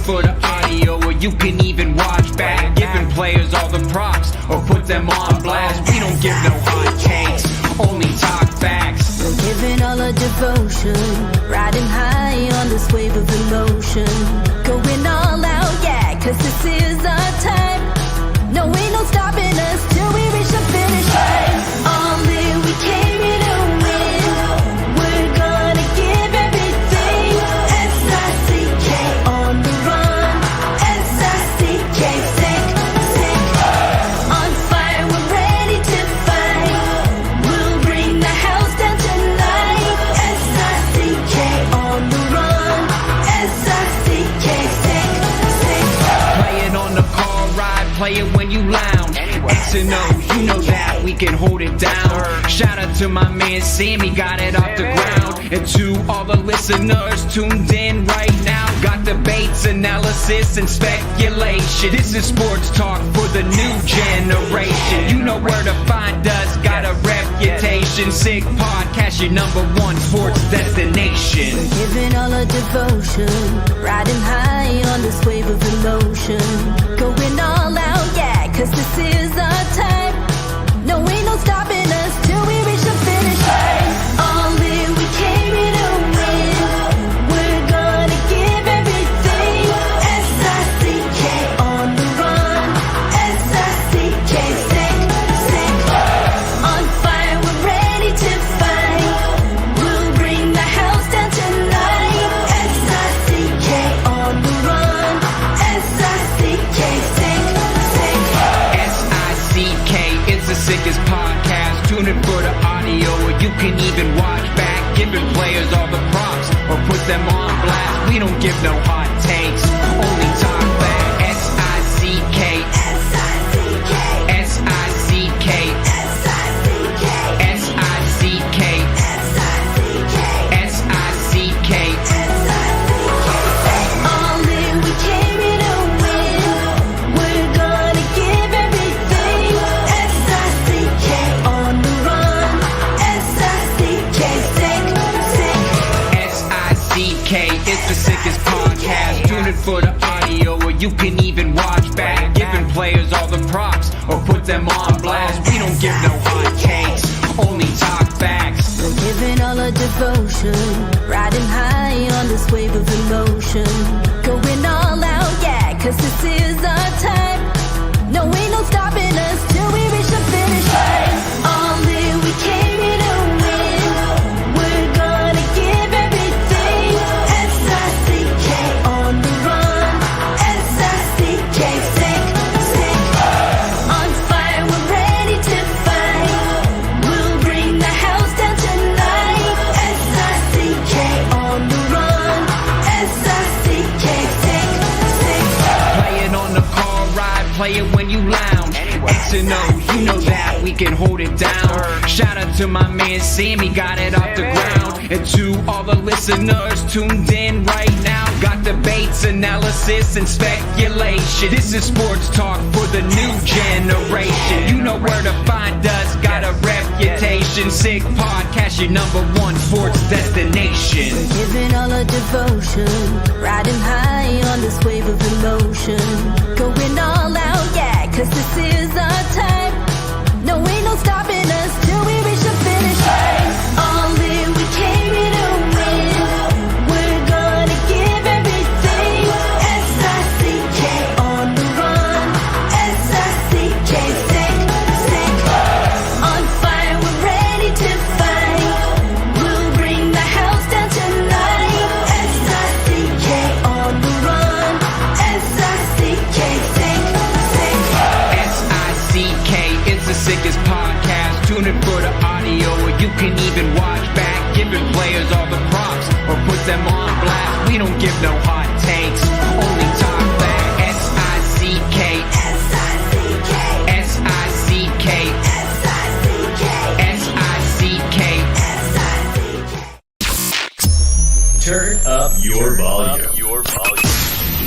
for the audio, or you can even watch back. Giving players all the props, or put them on blast. We don't give no hot takes, only talk facts. We're giving all our devotion, riding high on this wave of emotion. Going all out, yeah, cause this is our time. No, ain't no stopping us till we reach the finish line. All in, we came here to win. We're gonna give everything. S-I-C-K on the run. S-I-C-K, sick, sick. On fire, we're ready to fight. We'll bring the house down tonight. S-I-C-K on the run. S-I-C-K, sick, sick. Playing on the car ride, play it when you lounge. X and O, you know that we can hold it down. Shout out to my man Sammy, got it off the ground. And to all the listeners tuned in right now, got debates, analysis, and speculation. This is sports talk for the new generation. You know where to find us, got a reputation. Sick podcast, your #1 sports destination. We're giving all our devotion, riding high on this wave of emotion. Going all out, yeah, cause this is our time. No, ain't no stopping us till we reach the finish line. All in, we came here to win. We're gonna give everything. S-I-C-K on the run. S-I-C-K, sick, sick. On fire, we're ready to fight. We'll bring the house down tonight. S-I-C-K on the run. S-I-C-K, sick, sick. S-I-C-K, it's the sickest podcast. Tune in for the audio, or you can even watch back. Giving players all the props, or put them on blast. We don't give no hot takes, only talk back. S-I-C-K, S-I-C-K, S-I-C-K, S-I-C-K, S-I-C-K, S-I-C-K, S-I-C-K. All in, we came here to win. We're gonna give everything. S-I-C-K on the run. S-I-C-K, sick, sick. S-I-C-K, it's the sickest podcast. Tune in for the audio, or you can even watch back. Giving players all the props, or put them on blast. We don't give no hot takes, only talk facts. We're giving all our devotion, riding high on this wave of emotion. Going all out, yeah, cause this is our time. No, ain't no stopping us till we reach the finish line. All in, we came here to win. We're gonna give everything. S-I-C-K on the run. S-I-C-K, sick, sick. On fire, we're ready to fight. We'll bring the house down tonight. S-I-C-K on the run. S-I-C-K, sick, sick. Playing on the car ride, play it when you lounge. X and O, you know that we can hold it down. Shout out to my man Sammy, got it off the ground. And to all the listeners tuned in right now, got debates, analysis, and speculation. This is sports talk for the new generation. You know where to find us, got a reputation. Sick podcast, your #1 sports destination. Giving all our devotion, riding high on this wave of emotion. Going all out, yeah, cause this is our time. No, ain't no stopping us till we reach the finish line. All in, we came here to win. We're gonna give everything. S-I-C-K on the run. S-I-C-K, sick, sick. On fire, we're ready to fight. We'll bring the house down tonight. S-I-C-K on the run. S-I-C-K, sick, sick. S-I-C-K, it's the sickest podcast. Tune in for the audio, or you can even watch back. Giving players all the props, or put them on blast. We don't give no hot takes, only talk back. S-I-C-K, S-I-C-K, S-I-C-K, S-I-C-K, S-I-C-K. S-I-C-K. Turn up your volume.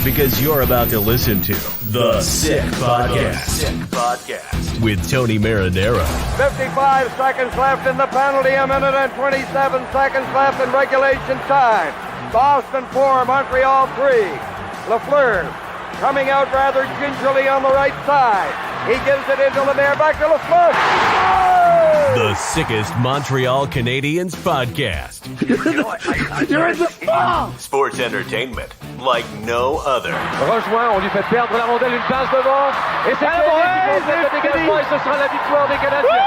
Because you're about to listen to The Sick Podcast. With Tony Marinaro. 55 seconds left in the penalty, a minute and 27 seconds left in regulation time. Boston 4, Montreal 3. Lafleur coming out rather gingerly on the right side. He gives it into Lemaire, back to Lafleur. Oh! The sickest Montreal Canadiens podcast. You're in the ball! Sports entertainment like no other. Rejoint, on lui fait perdre la rondelle, une passe devant. Et c'est le dégagement et ce sera la victoire des Canadiens.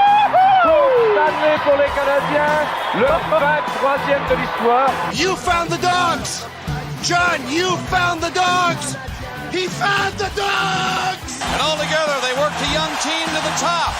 Coupe Stanley pour les Canadiens, le 23e de l'histoire. You found the dogs! John, you found the dogs! He found the dogs! And all together, they worked a young team to the top.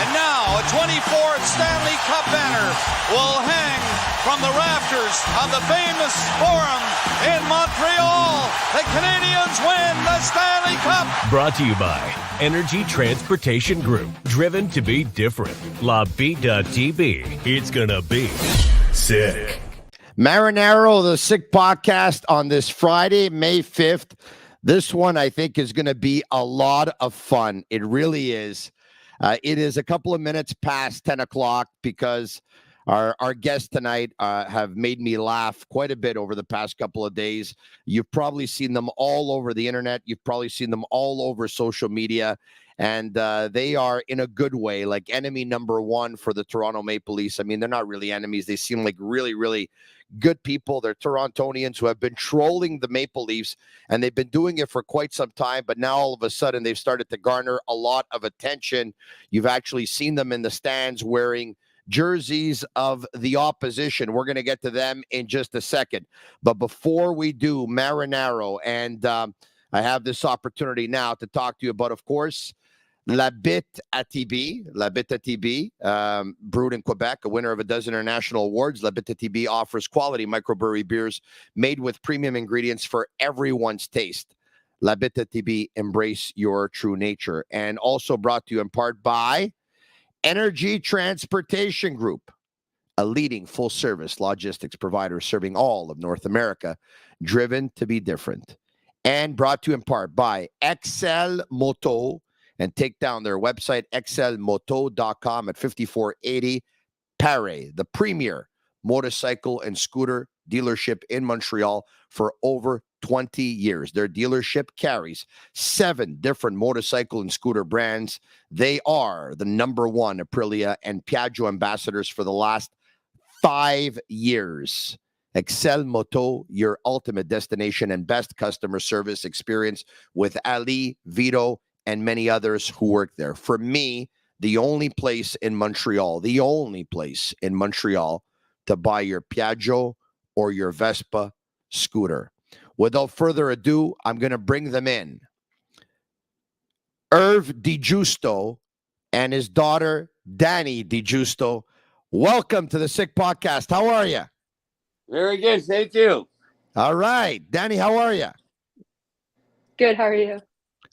And now, a 24th Stanley Cup banner will hang from the rafters of the famous Forum in Montreal. The Canadiens win the Stanley Cup. Brought to you by Energy Transportation Group. Driven to be different. La Bittt Tibi. It's gonna be sick. Marinaro, the Sick Podcast on this Friday, May 5th. This one, I think, is going to be a lot of fun. It really is. It is a couple of minutes past 10 o'clock because our guests tonight have made me laugh quite a bit over the past couple of days. You've probably seen them all over the internet. You've probably seen them all over social media. And they are, in a good way, like enemy number one for the Toronto Maple Leafs. I mean, they're not really enemies. They seem like really, really good people. They're Torontonians who have been trolling the Maple Leafs, and they've been doing it for quite some time. But now, all of a sudden, they've started to garner a lot of attention. You've actually seen them in the stands wearing jerseys of the opposition. We're going to get to them in just a second. But before we do, Marinaro, and I have this opportunity now to talk to you about, of course, La Bittt Tibi, brewed in Quebec, a winner of a dozen international awards. La Bittt Tibi offers quality microbrewery beers made with premium ingredients for everyone's taste. La Bittt Tibi, embrace your true nature. And also brought to you in part by Energy Transportation Group, a leading full-service logistics provider serving all of North America, driven to be different. And brought to you in part by Excel Moto. And take down their website, excelmoto.com at 5480 Paris, the premier motorcycle and scooter dealership in Montreal for over 20 years. Their dealership carries 7 different motorcycle and scooter brands. They are the number one Aprilia and Piaggio ambassadors for the last 5 years. Excel Moto, your ultimate destination and best customer service experience with Ali, Vito, and many others who work there. For me, the only place in Montreal to buy your Piaggio or your Vespa scooter. Without further ado, I'm going to bring them in. Irv DiGiusto and his daughter, Danny DiGiusto. Welcome to the Sick Podcast. How are you? Very good. Thank you. All right. Danny, how are you? Good. How are you?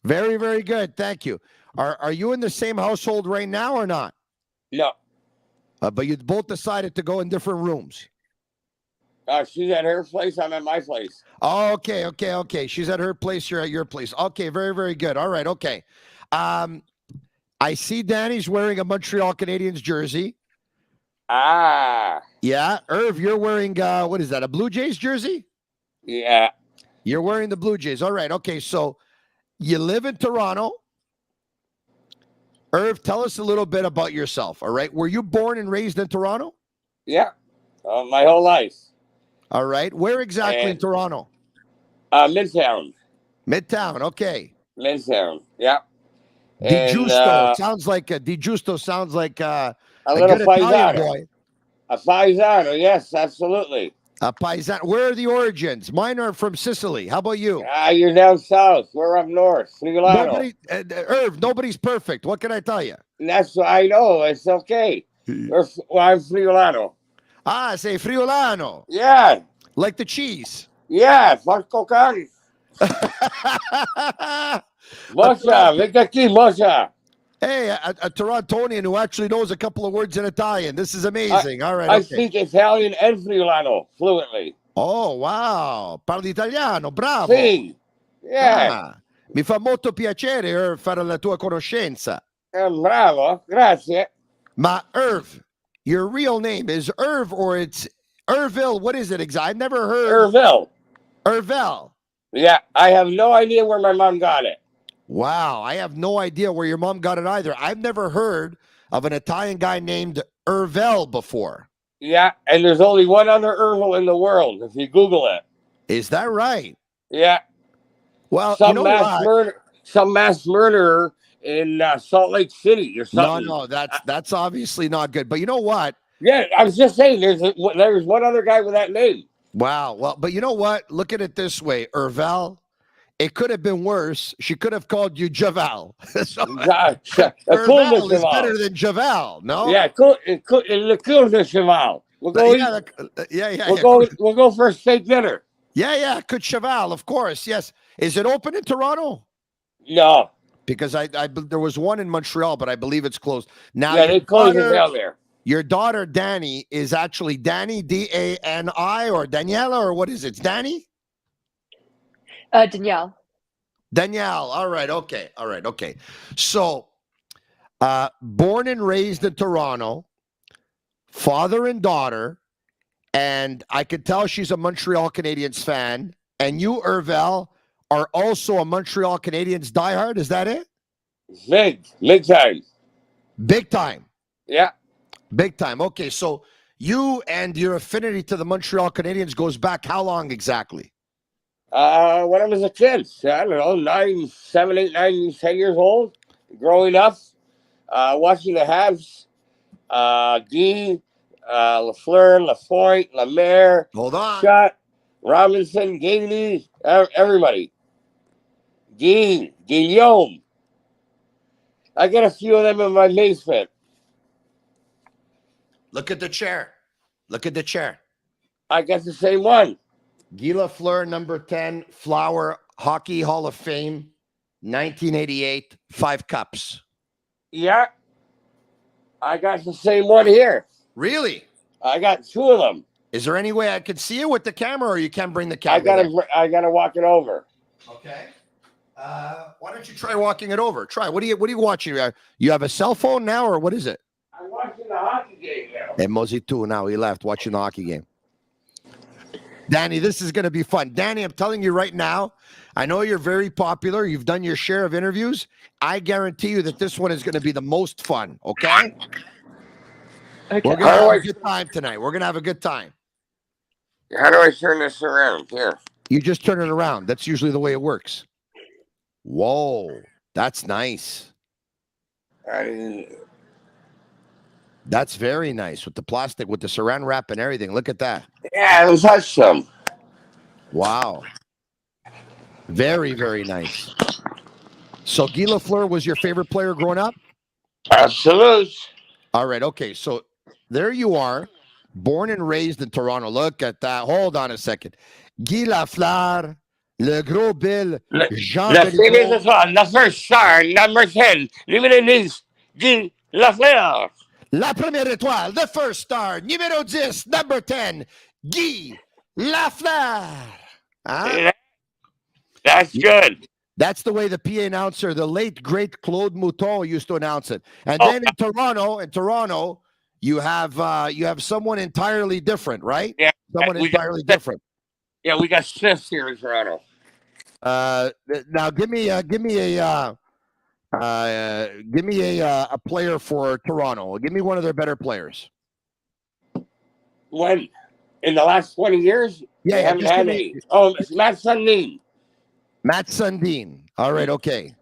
Very, very good. Thank you. Are you in the same household right now or not? No. But you both decided to go in different rooms. She's at her place. I'm at my place. Oh, okay. She's at her place. You're at your place. Okay, very, very good. All right, okay. I see Danny's wearing a Montreal Canadiens jersey. Ah. Yeah. Irv, you're wearing, what is that, a Blue Jays jersey? Yeah. You're wearing the Blue Jays. All right, okay. So you live in Toronto. Irv, tell us a little bit about yourself, all right? Were you born and raised in Toronto? Yeah. My whole life. All right. Where exactly in Toronto? Midtown. Midtown, okay. Midtown, yeah. DiGiusto sounds like DiGiusto sounds like a little good Italian boy. A paisano, yes, absolutely. A paisan. Where are the origins? Mine are from Sicily. How about you? You're down south. We're up north. Friulano. Irv, nobody's perfect. What can I tell you? That's what I know. It's okay. I'm Friulano. Ah, say Friulano. Yeah. Like the cheese. Yeah, porco cane. Mocha, venga aquí, mocha. Hey, a Torontonian who actually knows a couple of words in Italian. This is amazing. All right. I okay. speak Italian and Friulano fluently. Oh, wow. Parli italiano. Bravo. Sì. Yeah. Ah, mi fa molto piacere fare la tua conoscenza. Bravo. Grazie. Ma Irv, your real name is Irv or it's Irville? What is it exactly? I've never heard. Irville. Irville. Yeah, I have no idea where my mom got it. Wow, I have no idea where your mom got it either. I've never heard of an Italian guy named Urvel before. Yeah, and there's only one other Irvel in the world if you Google it. Is that right? Yeah. Well, Some you know what? Some mass murderer in Salt Lake City or something. No, that's obviously not good. But you know what? Yeah, I was just saying there's one other guy with that name. Wow. Well, but you know what? Look at it this way, Urvel. It could have been worse. She could have called you Javal. So, Urvel is better than Javal, no? Yeah, le cool de cheval. We'll go for a steak dinner. Yeah, Coup de Cheval, of course. Yes. Is it open in Toronto? No. Because there was one in Montreal, but I believe it's closed. Now, yeah, they closed it down there. Your daughter, Danny, is actually Danny, D-A-N-I, or Daniela, or what is it? It's Danny? Danielle. Danielle. All right. Okay. So, born and raised in Toronto, father and daughter, and I could tell she's a Montreal Canadiens fan. And you, Urvel, are also a Montreal Canadiens diehard. Is that it? Big time. Big time. Yeah. Big time. Okay, so you and your affinity to the Montreal Canadiens goes back how long exactly? When I was a kid, I don't know, 7, 8, 9, 10 years old, growing up, watching the Habs, Guy, Lafleur, Lapointe, Lemaire, hold on, Schutt, Robinson, Gainey, everybody. Guillaume. I got a few of them in my basement. Look at the chair. I got the same one. Guy Lafleur, number 10, Flower, Hockey Hall of Fame, 1988, 5 cups. Yeah. I got the same one here. Really? I got 2 of them. Is there any way I could see it with the camera, or you can't bring the camera? I gotta walk it over. Okay. Why don't you try walking it over? Try. What are you watching? You have a cell phone now, or what is it? I'm watching the hockey game now. And Mosey too. Now he left watching the hockey game. Danny, this is going to be fun. Danny, I'm telling you right now, I know you're very popular. You've done your share of interviews. I guarantee you that this one is going to be the most fun. Okay. We're going to have a good time tonight. We're going to have a good time. How do I turn this around? Here. You just turn it around. That's usually the way it works. Whoa, that's nice. That's very nice with the plastic, with the saran wrap and everything. Look at that. Yeah, let's touch some. Wow. Very, very nice. So Guy Lafleur was your favorite player growing up? Absolutely. All right, okay. So there you are, born and raised in Toronto. Look at that. Hold on a second. Guy Lafleur, Le Gros Bill, Jean La first star, number 10, numéro 10, Guy Lafleur. La première étoile, the first star, numéro 10, number 10, Guy Lafleur. Huh? That's good. That's the way the PA announcer, the late, great Claude Mouton, used to announce it. And then in Toronto, you have someone entirely different, right? Yeah. Someone entirely different. Yeah, we got Smith here in Toronto. Now give me a player for Toronto. Give me one of their better players. When in the last 20 years? Yeah, they haven't had any. Oh, Matt Sundin. Matt Sundin. All right, okay.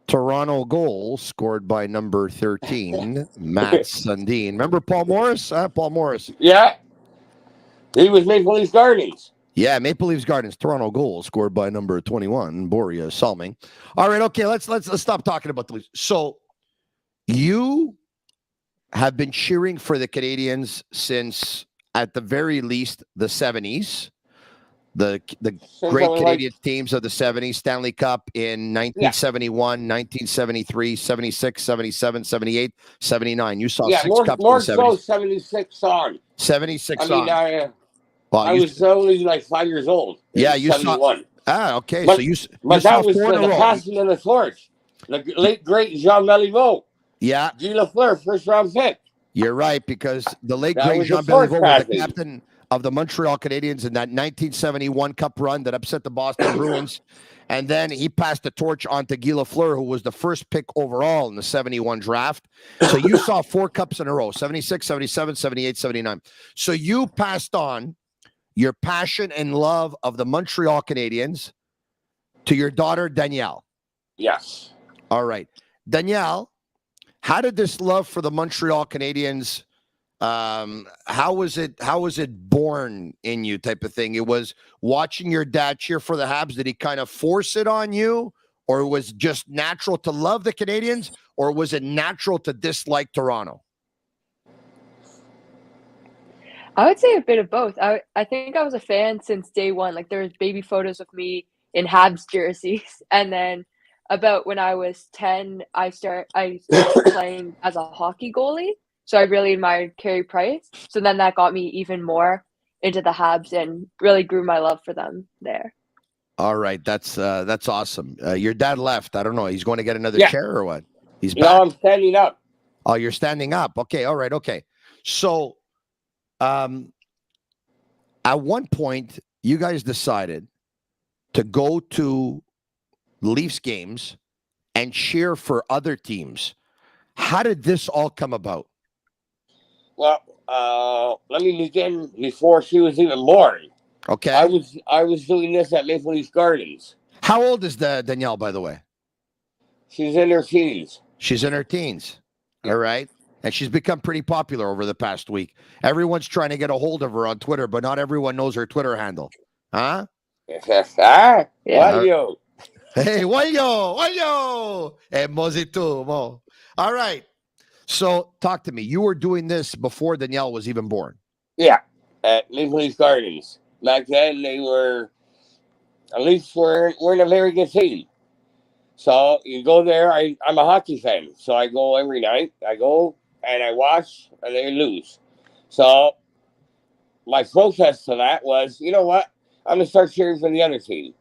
Toronto goal scored by number 13, Matt Sundin. Remember Paul Morris? Paul Morris. Yeah. He was Maple Leafs Gardens. Yeah, Maple Leafs Gardens. Toronto goal scored by number 21, Boria Salming. All right, okay, let's stop talking about the Leafs. So you have been cheering for the Canadiens since, at the very least, the 70s. The great Canadian teams of the 70s, Stanley Cup in 1971, 1973, 76, 77, 78, 79. You saw 6 cups more in the 70s. 76 on. 76 I mean, on. I was only like 5 years old. Yeah, you 71. saw. Okay. But, so you but saw that was 4 in a the row. passing of the torch. The late, great Jean Beliveau. Yeah. Guy Lafleur, first round pick. You're right, because the late, that great was Jean Beliveau was the captain of the Montreal Canadiens in that 1971 Cup run that upset the Boston Bruins. And then he passed the torch on to Guy Lafleur, who was the first pick overall in the 71 draft. So you saw 4 cups in a row, 76, 77, 78, 79. So you passed on your passion and love of the Montreal Canadiens to your daughter, Danielle. Yes. All right. Danielle, how did this love for the Montreal Canadiens, how was it born in you type of thing? It was watching your dad cheer for the Habs. Did he kind of force it on you, or was it just natural to love the Canadiens, or was it natural to dislike Toronto? I would say a bit of both. I think I was a fan since day one. Like, there was baby photos of me in Habs jerseys, and then about when I was 10, I started playing as a hockey goalie. So I really admired Carey Price. So then that got me even more into the Habs and really grew my love for them there. All right, that's awesome. Your dad left. I don't know. He's going to get another chair or what? He's back. No, I'm standing up. Oh, you're standing up. Okay, all right, okay. So, at one point, you guys decided to go to Leafs games and cheer for other teams. How did this all come about? Well, let me begin before she was even born. Okay. I was doing this at Maple Leaf Gardens. How old is Danielle, by the way? She's in her teens. She's in her teens. All right. And she's become pretty popular over the past week. Everyone's trying to get a hold of her on Twitter, but not everyone knows her Twitter handle. Huh? Yeah. Wayo. Hey, wayo. Hey, mozito, mo. All right. So talk to me. You were doing this before Danielle was even born. Yeah. At Maple Leaf Gardens. Back then, they were, at least we're in a very good team. So you go there. I'm a hockey fan. So I go every night. I go and I watch and they lose. So my protest to that was, you know what? I'm going to start cheering for the other team.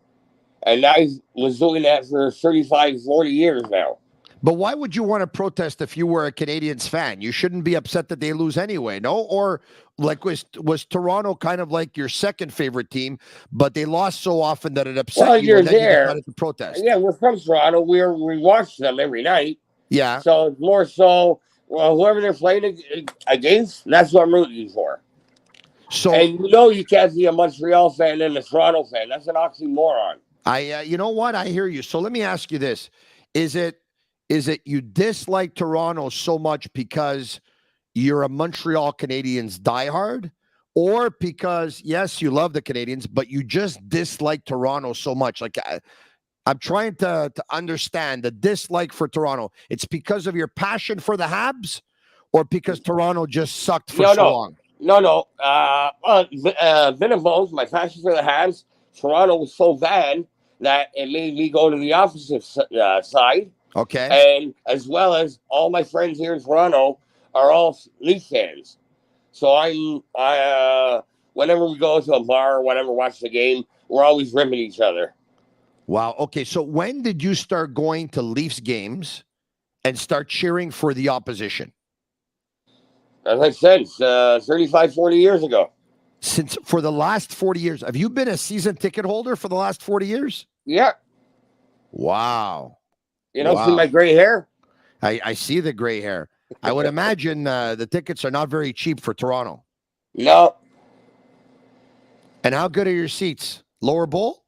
And I was doing that for 35, 40 years now. But why would you want to protest if you were a Canadiens fan? You shouldn't be upset that they lose anyway, no? Or like was Toronto kind of like your second favorite team, but they lost so often that it upset you and then you decided to protest? Yeah, we're from Toronto. We watch them every night. Yeah. So it's more so, well, whoever they're playing against, that's what I'm rooting for. So, and you can't be a Montreal fan and a Toronto fan. That's an oxymoron. You know what? I hear you. So let me ask you this. Is it you dislike Toronto so much because you're a Montreal Canadiens diehard, or because, yes, you love the Canadiens, but you just dislike Toronto so much? Like, I'm trying to understand the dislike for Toronto. It's because of your passion for the Habs, or because Toronto just sucked for so long? No. Bit of both. My passion for the Habs. Toronto was so bad that it made me go to the opposite side. Okay. And as well as all my friends here in Toronto are all Leaf fans. So whenever we go to a bar or whatever, watch the game, we're always ripping each other. Wow. Okay. So when did you start going to Leafs games and start cheering for the opposition? As I said, 35, 40 years ago. For the last 40 years. Have you been a season ticket holder for the last 40 years? Yeah. Wow. You don't see my gray hair? I see the gray hair. I would imagine the tickets are not very cheap for Toronto. No. And how good are your seats? Lower bowl?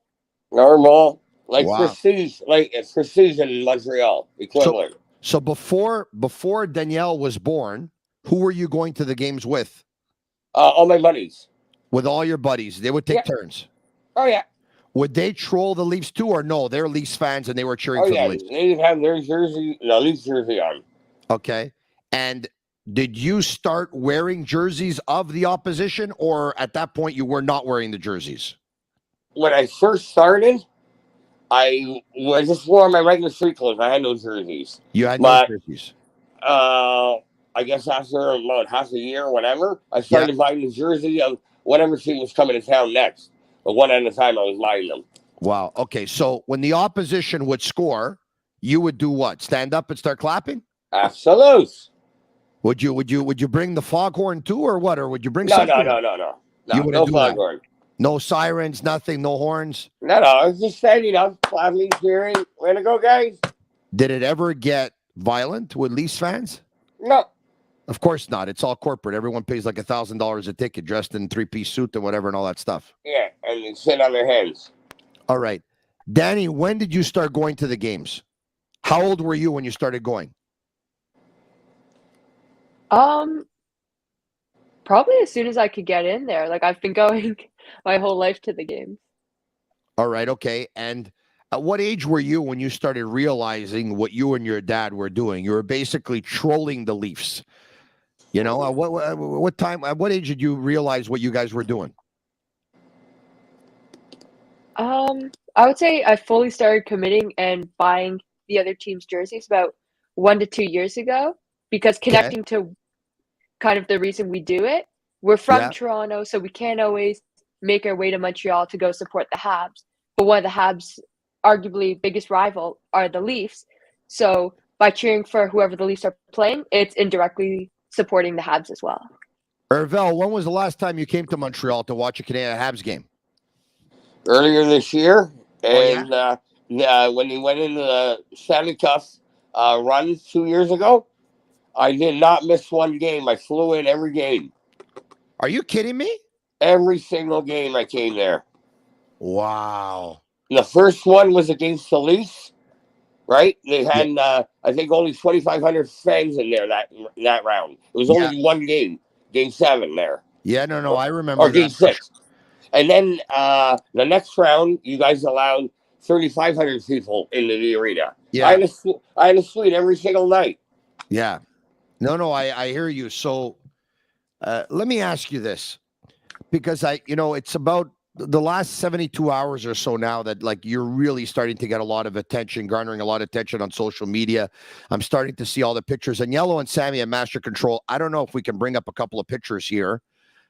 Lower bowl. Prestige. Like it's prestige in Montreal equivalent. So before Danielle was born, who were you going to the games with? All my buddies. With all your buddies. They would take turns. Oh, yeah. Would they troll the Leafs too, or no? They're Leafs fans and they were cheering for the Leafs. They have their Leafs jersey on. Okay. And did you start wearing jerseys of the opposition, or at that point you were not wearing the jerseys? When I first started, I just wore my regular street clothes. I had no jerseys. You had no jerseys. I guess after about half a year or whatever, I started buying the jersey of whatever team was coming to town next. But one at a time, I was buying them. Wow. Okay. So when the opposition would score, you would do what? Stand up and start clapping? Absolutely. Would you bring the foghorn too, or what? Or would you bring No, something? no. No, no foghorn. No sirens, nothing, no horns? No, I was just standing up, clapping, cheering. Way to go, guys. Did it ever get violent with Leafs fans? No. Of course not. It's all corporate. Everyone pays like $1,000 a ticket, dressed in three-piece suit and whatever and all that stuff. Yeah, and they sit on their hands. All right. Danny, when did you start going to the games? How old were you when you started going? Probably as soon as I could get in there. Like, I've been going my whole life to the games. All right, okay. And at what age were you when you started realizing what you and your dad were doing? You were basically trolling the Leafs. You know, what time, at what age did you realize what you guys were doing? I would say I fully started committing and buying the other team's jerseys about 1 to 2 years ago, because connecting to kind of the reason we do it. We're from Toronto, so we can't always make our way to Montreal to go support the Habs. But one of the Habs' arguably biggest rival are the Leafs. So by cheering for whoever the Leafs are playing, it's indirectly supporting the Habs as well. Hervel, when was the last time you came to Montreal to watch a Canadian Habs game? Earlier this year, and when he went into the Stanley Cup run 2 years ago, I did not miss one game. I flew in every game. Are you kidding me? Every single game I came there. Wow. The first one was against the Leafs, right? They had, I think, only 2,500 fans in there that round. It was only one game, Game 7 there. Yeah, no, I remember. Or Game 6. And then the next round, you guys allowed 3,500 people into the arena. Yeah. I had a suite every single night. Yeah. No, I hear you. So let me ask you this, because it's about the last 72 hours or so now that like you're really starting to get a lot of attention, garnering a lot of attention on social media. I'm starting to see all the pictures, and Yellow and Sammy at Master Control. I don't know if we can bring up a couple of pictures here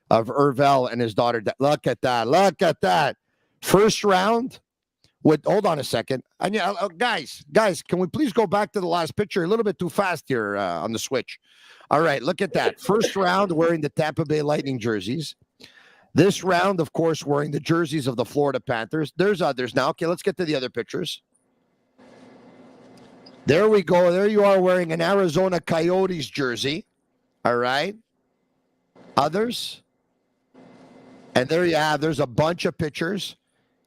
of Hervel and his daughter. Look at that. Look at that. First round. Hold on a second. And guys, can we please go back to the last picture? A little bit too fast here on the switch. All right, look at that. First round wearing the Tampa Bay Lightning jerseys. This round, of course, wearing the jerseys of the Florida Panthers. There's others now. Okay, let's get to the other pictures. There we go. There you are wearing an Arizona Coyotes jersey. All right. Others. And there you have. There's a bunch of pictures.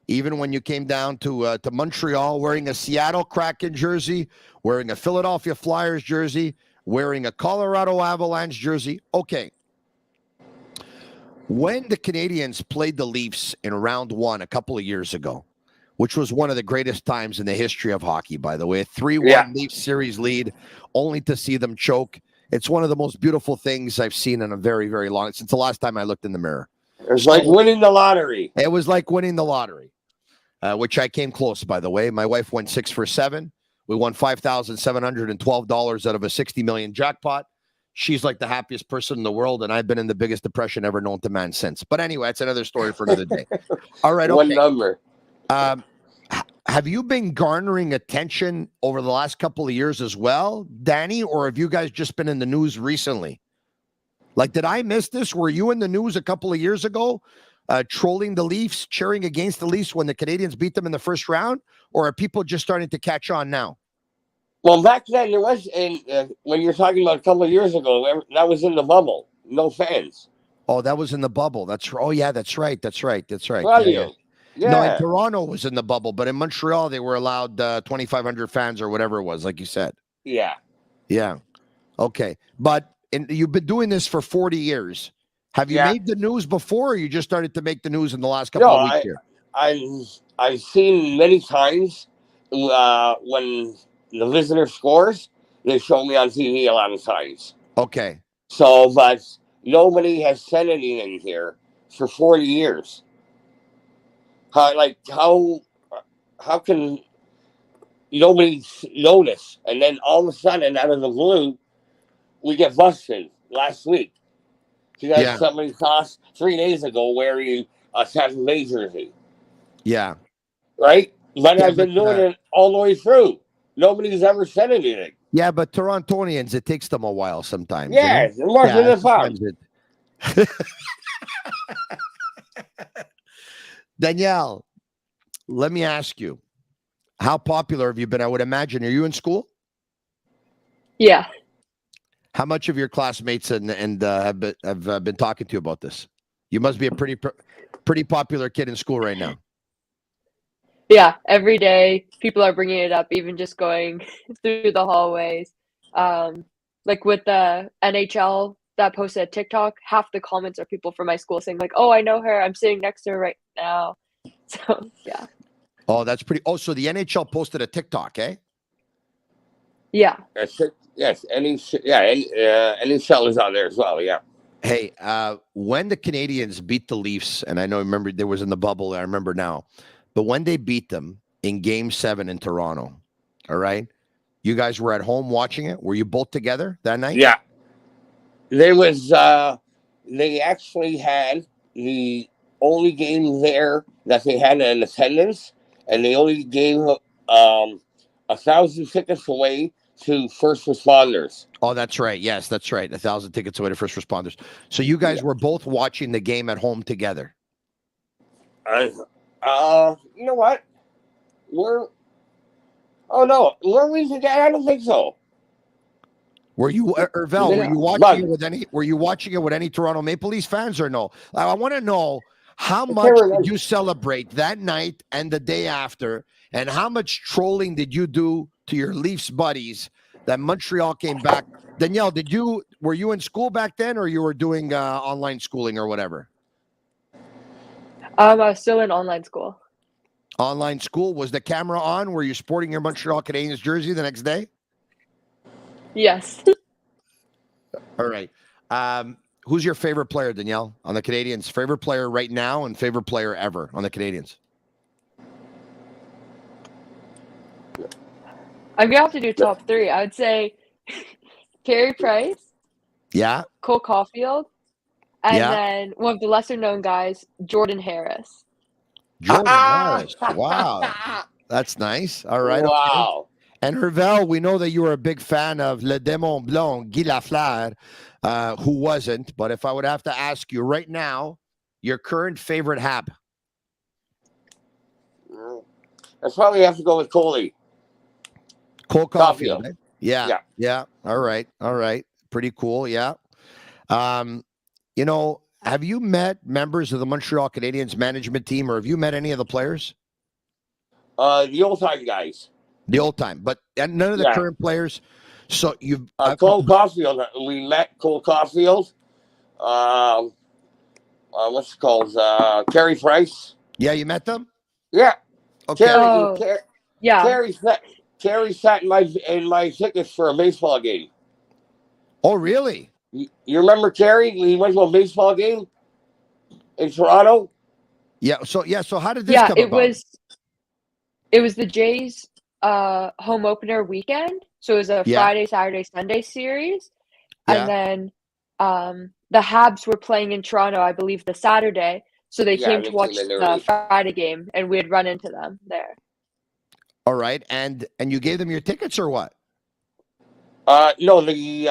Even when you came down to Montreal, wearing a Seattle Kraken jersey, wearing a Philadelphia Flyers jersey, wearing a Colorado Avalanche jersey. Okay. When the Canadians played the Leafs in round 1 a couple of years ago, which was one of the greatest times in the history of hockey, by the way, a 3-1 Leafs series lead, only to see them choke. It's one of the most beautiful things I've seen in a very, very long, since the last time I looked in the mirror. It was like winning the lottery. It was like winning the lottery. Which I came close, by the way. My wife went 6 for 7. We won $5,712 out of a $60 million jackpot. She's like the happiest person in the world, and I've been in the biggest depression ever known to man since. But anyway, that's another story for another day. All right, okay. One number. Have you been garnering attention over the last couple of years as well, Danny, or have you guys just been in the news recently? Like, did I miss this? Were you in the news a couple of years ago? Trolling the Leafs, cheering against the Leafs when the Canadians beat them in the first round? Or are people just starting to catch on now? Well, back then there was, when you're talking about a couple of years ago, that was in the bubble. No fans. Oh, that was in the bubble. Oh, yeah, that's right. Well, yeah. No, in Toronto was in the bubble, but in Montreal they were allowed 2,500 fans or whatever it was, like you said. Yeah. Yeah. Okay. But you've been doing this for 40 years. Have you made the news before, or you just started to make the news in the last couple of weeks here? I've seen many times when the visitor scores, they show me on TV a lot of times. Okay. So, but nobody has said anything here for 40 years. How can nobody notice? And then all of a sudden, out of the blue, we get busted last week. Because somebody saw us 3 days ago wearing a Tampa Bay jersey. Yeah. Right? But I've been doing it all the way through. Nobody's ever said anything. Yeah, but Torontonians, it takes them a while sometimes. Yeah, you know? more than the fun. Danielle, let me ask you, how popular have you been? I would imagine. Are you in school? Yeah. How much of your classmates and have been talking to you about this? You must be a pretty popular kid in school right now. Yeah, every day people are bringing it up, even just going through the hallways. Like with the NHL that posted a TikTok, half the comments are people from my school saying like, "Oh, I know her. I'm sitting next to her right now." So, yeah. Oh, that's pretty. Oh, so the NHL posted a TikTok, eh? Yeah. Yes, NHL is on there as well. Yeah. Hey, when the Canadians beat the Leafs, and I know, remember, there was in the bubble, I remember now, but when they beat them in Game 7 in Toronto, all right, you guys were at home watching it. Were you both together that night? Yeah. They actually had the only game there that they had in attendance, and they only gave 1,000 tickets away to first responders. Oh, that's right. Yes, that's right. 1,000 tickets away to first responders. So you guys were both watching the game at home together. You know what? Oh no, were we together? I don't think so. Were you, Ervel? Were you watching it with any? Were you watching it with any Toronto Maple Leafs fans or no? I want to know how much did you celebrate that night and the day after, and how much trolling did you do to your Leafs buddies that Montreal came back? Danielle, were you in school back then, or you were doing online schooling or whatever? I was still in online school. Online school. Was the camera on? Were you sporting your Montreal Canadiens jersey the next day? Yes. All right. Who's your favorite player, Danielle, on the Canadiens? Favorite player right now and favorite player ever on the Canadiens? I'm gonna have to do top 3. I would say Carey Price. Yeah. Cole Caulfield. And then one of the lesser known guys, Jordan Harris. Jordan Harris. Wow. That's nice. All right. Wow. Okay. And Hervel, we know that you were a big fan of Le Démon Blanc, Guy Lafleur, who wasn't. But if I would have to ask you right now, your current favorite Hab? I probably have to go with Coley. Cole Caulfield. Yeah. All right. Pretty cool. Yeah. Have you met members of the Montreal Canadiens management team, or have you met any of the players? The old time guys. The old time, but none of the current players. So you've Cole Caulfield. We met Cole Caulfield. What's it called? Carey Price. Yeah, you met them. Yeah. Okay. Carey sat in my tickets for a baseball game. Oh, really? You remember Carey? He went to a baseball game in Toronto. Yeah. So how did this come about? It was the Jays home opener weekend. So it was a Friday, Saturday, Sunday series. And then the Habs were playing in Toronto, I believe, the Saturday. So they came to watch the Friday game, and we had run into them there. All right. And you gave them your tickets or what? No, the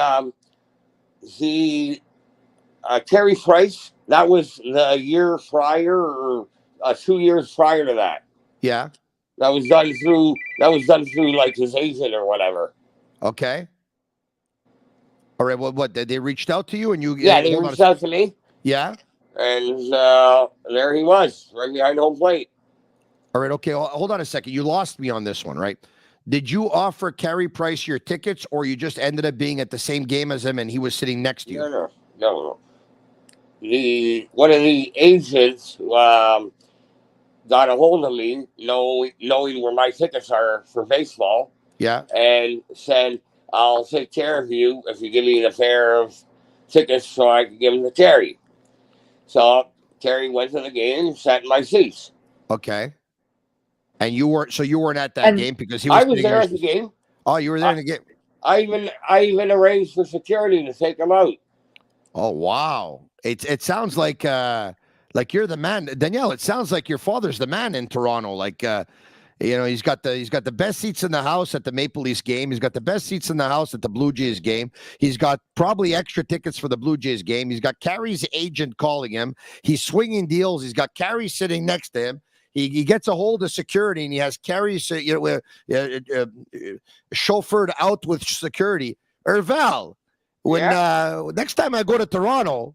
Carey Price, that was the year prior or 2 years prior to that. Yeah. That was done through like his agent or whatever. Okay. All right. Well, what they reached out to you and you? Yeah, they reached out to me. Yeah. And there he was, right behind home plate. All right. Okay. Hold on a second. You lost me on this one, right? Did you offer Carey Price your tickets, or you just ended up being at the same game as him and he was sitting next to you? No. One of the agents got a hold of me, knowing where my tickets are for baseball. Yeah. And said, I'll take care of you if you give me a pair of tickets so I can give them to Carey. So Carey went to the game and sat in my seats. Okay. And you weren't at that game because he was. I was there at the game. Oh, you were there in the game. I even arranged for security to take him out. Oh wow! It sounds like you're the man, Danielle. It sounds like your father's the man in Toronto. Like You know, he's got the best seats in the house at the Maple Leafs game. He's got the best seats in the house at the Blue Jays game. He's got probably extra tickets for the Blue Jays game. He's got Carey's agent calling him. He's swinging deals. He's got Carey sitting next to him. He gets a hold of security, and he has Carey chauffeured out with security. Val, when next time I go to Toronto,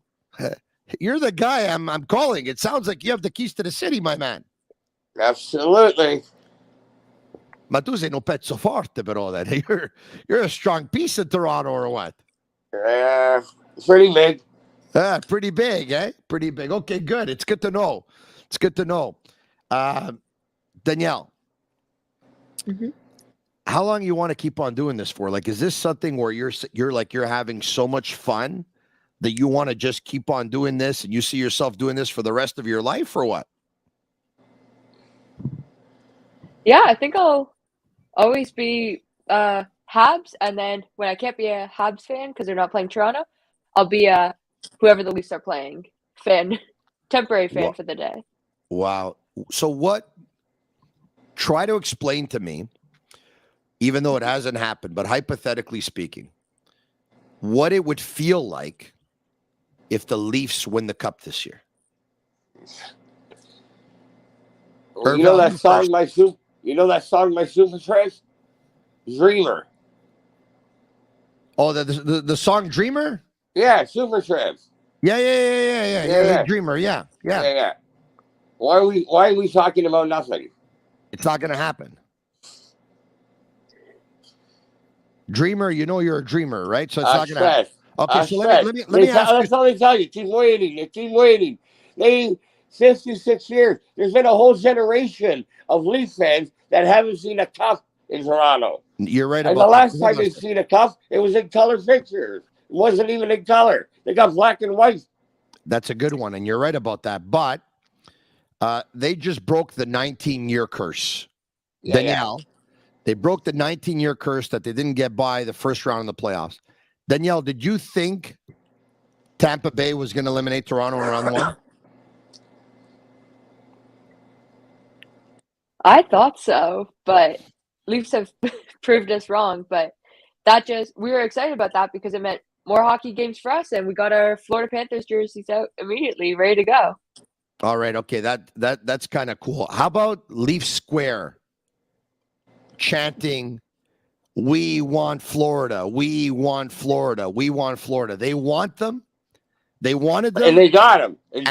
you're the guy I'm calling. It sounds like you have the keys to the city, my man. Absolutely. Ma tu sei un pezzo forte, però. You're a strong piece in Toronto, or what? Pretty big. Pretty big, eh? Pretty big. Okay, good. It's good to know. It's good to know. Danielle, how long you want to keep on doing this for? Like, is this something where you're having so much fun that you want to just keep on doing this, and you see yourself doing this for the rest of your life, or what? Yeah, I think I'll always be Habs, and then when I can't be a Habs fan because they're not playing Toronto, I'll be whoever the Leafs are playing temporary fan for the day. Wow. So try to explain to me, even though it hasn't happened, but hypothetically speaking, what it would feel like if the Leafs win the Cup this year. Well, you know that song, my Super Trends? Dreamer. Oh, the song Dreamer? Yeah, Super Trends. Yeah. Dreamer, yeah. Why are we talking about nothing? It's not going to happen. Dreamer, you know you're a dreamer, right? So it's not going to happen. Okay, so let me ask you. That's all they tell you. Keep waiting. 56 years. There's been a whole generation of Leaf fans that haven't seen a cup in Toronto. You're right about that. And the last time they've seen a cup, it was in color pictures. It wasn't even in color. They got black and white. That's a good one, and you're right about that. But they just broke the 19-year curse. Danielle, they broke the 19-year curse that they didn't get by the first round in the playoffs. Danielle, did you think Tampa Bay was going to eliminate Toronto in round one? I thought so, but Leafs have proved us wrong. But we were excited about that because it meant more hockey games for us, and we got our Florida Panthers jerseys out immediately, ready to go. All right, okay, that's kind of cool. How about Leaf Square chanting, "We want Florida, we want Florida, we want Florida"? They want them. They wanted them, and they got them. They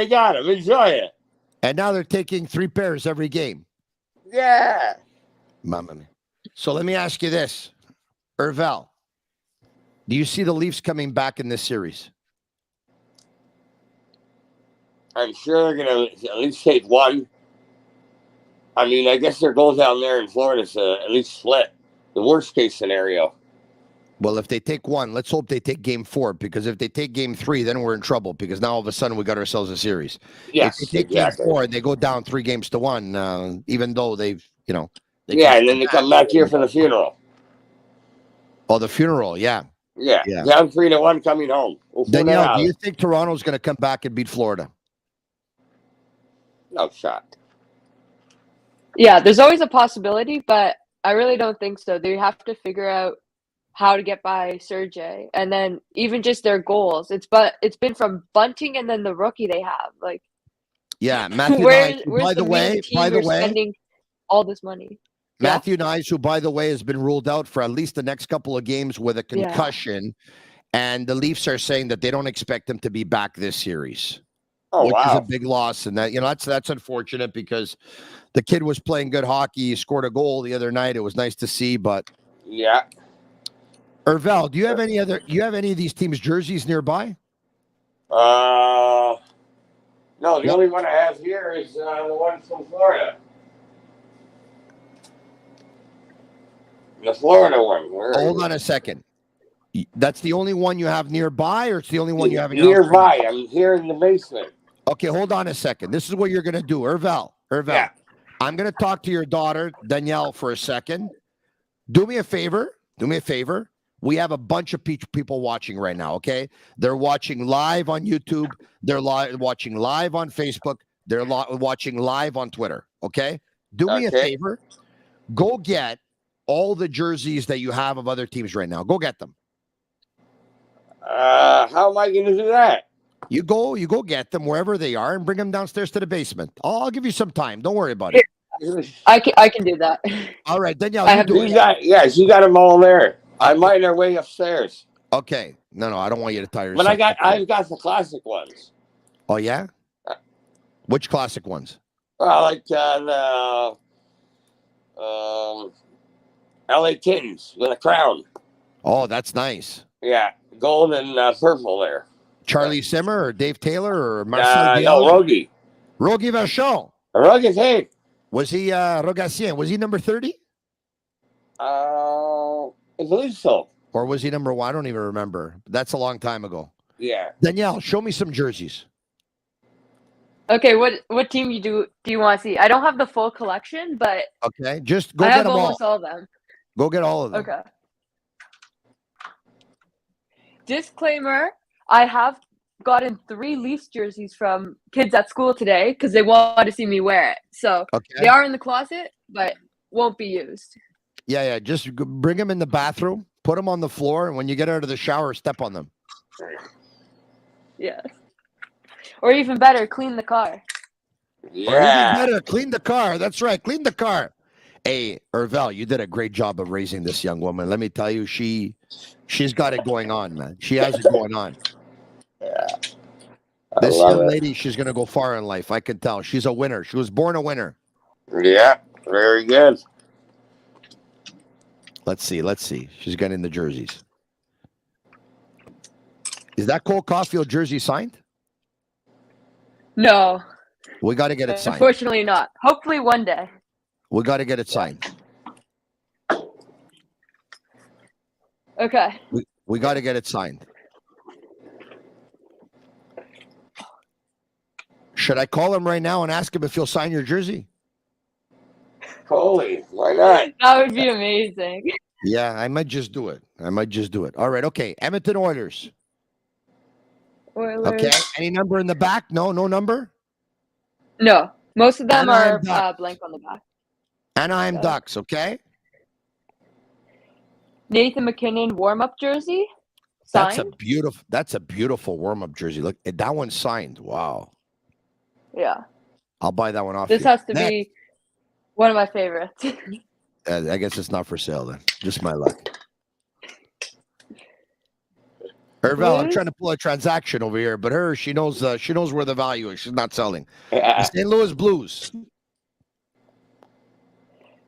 got them. Enjoy it. And now they're taking 3 pairs every game. Yeah. Mamma mia. So let me ask you this, Val. Do you see the Leafs coming back in this series? I'm sure they're going to at least take one. I mean, I guess their goal down there in Florida is to at least split. The worst case scenario. Well, if they take one, let's hope they take game 4, because if they take game 3, then we're in trouble, because now all of a sudden we got ourselves a series. Yes, if they take game 4 and they go down 3-1, even though they've, and then they come back here for the funeral. Oh, the funeral, yeah. Down 3-1 coming home. Danielle, do you think Toronto's going to come back and beat Florida? No shot. Yeah, there's always a possibility, but I really don't think so. They have to figure out how to get by Sergei, and then even just their goals. It's been from Bunting and then the rookie they have. Like, Matthew Nyes, by the way, spending all this money. Matthew Nyes, who, by the way, has been ruled out for at least the next couple of games with a concussion, and the Leafs are saying that they don't expect him to be back this series. Which is a big loss, and that's unfortunate because the kid was playing good hockey. He scored a goal the other night. It was nice to see, but Val, do you have any of these teams' jerseys nearby? No, the only one I have here is the one from Florida. The Florida one. Hold on a second. That's the only one you have nearby, or it's the only one you have nearby? I'm here in the basement. Okay, hold on a second. This is what you're going to do. Val. Yeah. I'm going to talk to your daughter, Danielle, for a second. Do me a favor. We have a bunch of people watching right now, okay? They're watching live on YouTube. They're watching live on Facebook. They're watching live on Twitter, okay? Do me a favor. Go get all the jerseys that you have of other teams right now. Go get them. How am I going to do that? You go get them wherever they are and bring them downstairs to the basement. I'll give you some time. Don't worry about it. I can do that. All right, Danielle, you do it. You got them all there. I might our way upstairs. Okay. No, I don't want you to tire yourself. But I've got the classic ones. Oh yeah? Which classic ones? Like the LA Kittens with a crown. Oh, that's nice. Yeah, gold and purple there. Charlie Simmer or Dave Taylor or Marcel No, Rogie. Rogie Vachon. Rogie, hey. Was he Rogatien? Was he number 30? I believe so. Or was he number 1? I don't even remember. That's a long time ago. Yeah. Danielle, show me some jerseys. Okay, what team do you want to see? I don't have the full collection, but okay, just go I get have them almost all of them. Go get all of them. Okay. Disclaimer: I have gotten 3 Leafs jerseys from kids at school today because they wanted to see me wear it. So they are in the closet, but won't be used. Yeah. Just bring them in the bathroom, put them on the floor, and when you get out of the shower, step on them. Yeah. Or even better, clean the car. Yeah. Or even better, clean the car. That's right, clean the car. Hey, Ervel, you did a great job of raising this young woman. Let me tell you, she's got it going on, man. She has it going on. Yeah. This young lady, she's going to go far in life. I can tell. She's a winner. She was born a winner. Yeah, very good. Let's see. She's getting the jerseys. Is that Cole Caulfield jersey signed? No. We got to get it signed. Unfortunately not. Hopefully one day. We got to get it signed. Okay. We got to get it signed. Should I call him right now and ask him if he'll sign your jersey? Holy, why not? That would be amazing. Yeah, I might just do it. All right, okay. Edmonton Oilers. Okay. Any number in the back? No number? No. Most of them Anaheim are blank on the back. Anaheim Ducks, okay? Nathan McKinnon warm-up jersey. Signed. That's a beautiful warm-up jersey. Look, that one's signed. Wow. Yeah. I'll buy that one off. This has to be one of my favorites. I guess it's not for sale then. Just my luck. Hervel, I'm trying to pull a transaction over here, but she knows where the value is. She's not selling. Yeah. St. Louis Blues.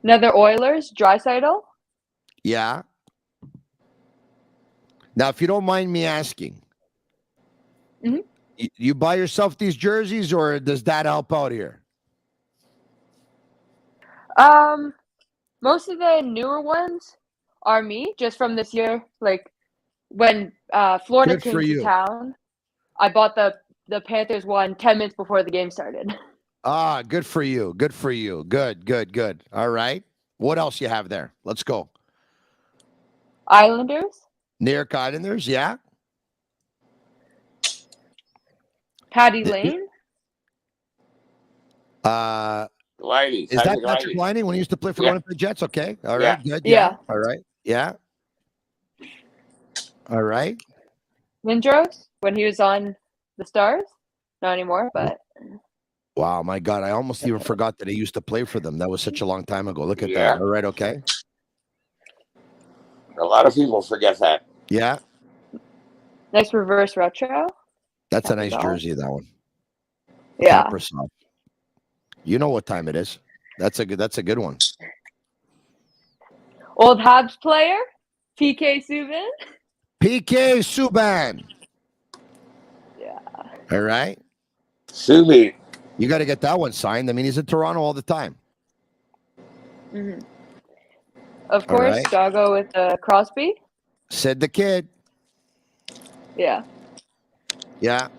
Another Oilers, Draisaitl. Yeah. Now, if you don't mind me asking, you buy yourself these jerseys, or does that help out here? Most of the newer ones are me, just from this year. Like when Florida came to town, I bought the Panthers one 10 minutes before the game started. Ah, good for you. Good for you. Good. All right. What else you have there? Let's go. Islanders. New York Islanders, yeah. Patty Lane. Liney. Is that Patrick Liney when he used to play for Winnipeg Jets? Okay. All right. Yeah. Good. Yeah. All right. Yeah. All right. Lindros when he was on the Stars. Not anymore, but. Wow, my God. I almost even forgot that he used to play for them. That was such a long time ago. Look at that. All right. Okay. A lot of people forget that. Yeah. Nice reverse retro. That's a nice jersey, that one. Yeah. Kaprizov. You know what time it is. That's a good one. Old Habs player, PK Subban. PK Subban. Yeah. All right. Subi. You got to get that one signed. I mean, he's in Toronto all the time. Mm-hmm. Of course, right. Doggo with Crosby. Said the kid. Yeah. Yeah.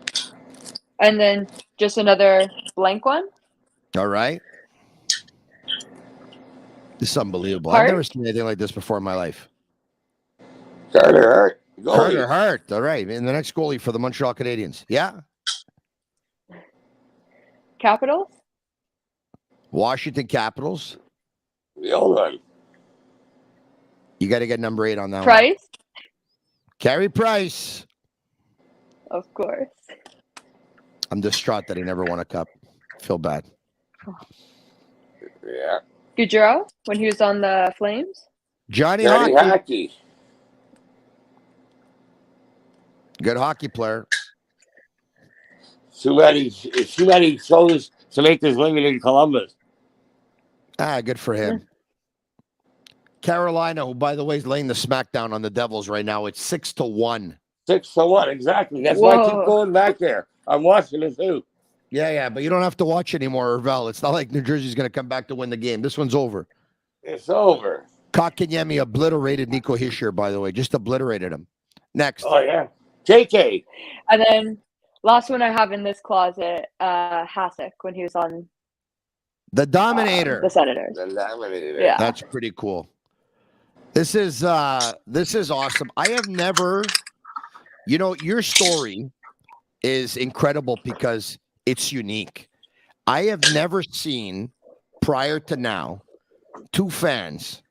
And then just another blank one. All right. This is unbelievable. Hart? I've never seen anything like this before in my life. Carter Hart. Carter Hart. All right. And the next goalie for the Montreal Canadiens. Yeah. Capitals. Washington Capitals. The old one. You got to get number 8 on that one. Price, Carey Price. of course. I'm distraught that he never won a cup. Feel bad. Yeah. Gaudreau, when he was on the Flames. Johnny Johnny Hockey. Hockey. Good hockey player. Too bad he chose to make his living in Columbus. Good for him. Carolina, who, by the way, is laying the smackdown on the Devils right now. It's 6-1. 6-1, exactly. That's why I keep going back there. I'm watching it too. Yeah, but you don't have to watch anymore, Ravel. It's not like New Jersey's going to come back to win the game. This one's over. It's over. Kotkaniemi obliterated Nico Hischier, by the way. Just obliterated him. Next. Oh, yeah. JK. And then last one I have in this closet, Hasek, when he was on The Dominator. the Senators. The Dominator. Yeah. That's pretty cool. This is awesome. I have never, your story is incredible because it's unique. I have never seen, prior to now, 2 fans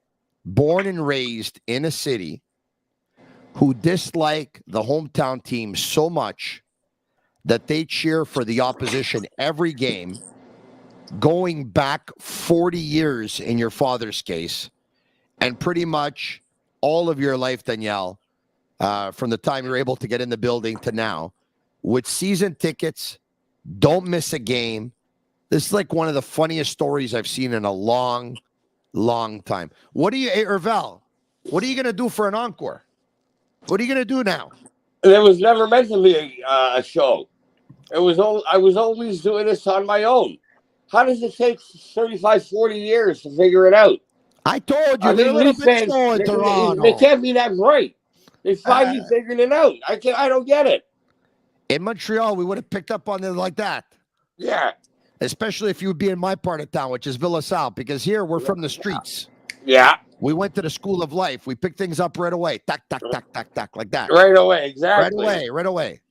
born and raised in a city who dislike the hometown team so much that they cheer for the opposition every game, going back 40 years in your father's case, and pretty much all of your life, Danielle, from the time you're able to get in the building to now, with season tickets, don't miss a game. This is like one of the funniest stories I've seen in a long, long time. Ervel, what are you going to do for an encore? What are you going to do now? There was never meant to be a show. I was always doing this on my own. How does it take 35, 40 years to figure it out? I told you, they're a little bit slow in Toronto. They can't be that bright. They finally figured it out. I don't get it. In Montreal, we would have picked up on it like that. Yeah. Especially if you would be in my part of town, which is Villa Sal, because here we're from the streets. Yeah. We went to the school of life. We picked things up right away. Tack, tack, tack, tack, tack, like that. Right away, exactly. Right away.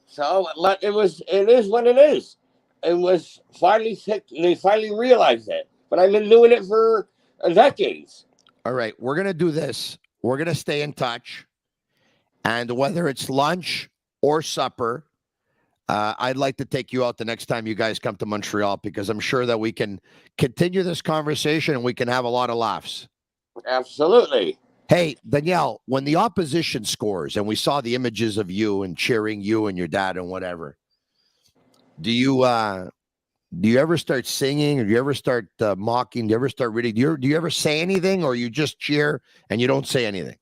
So it is what it is. It was finally they finally realized it. But I've been doing it for decades. All right, we're going to do this. We're going to stay in touch. And whether it's lunch or supper, I'd like to take you out the next time you guys come to Montreal, because I'm sure that we can continue this conversation and we can have a lot of laughs. Absolutely. Hey, Danielle, when the opposition scores and we saw the images of you and cheering you and your dad and whatever, do you ever start singing, or do you ever start mocking? Do you ever start reading? Do you ever say anything, or you just cheer and you don't say anything?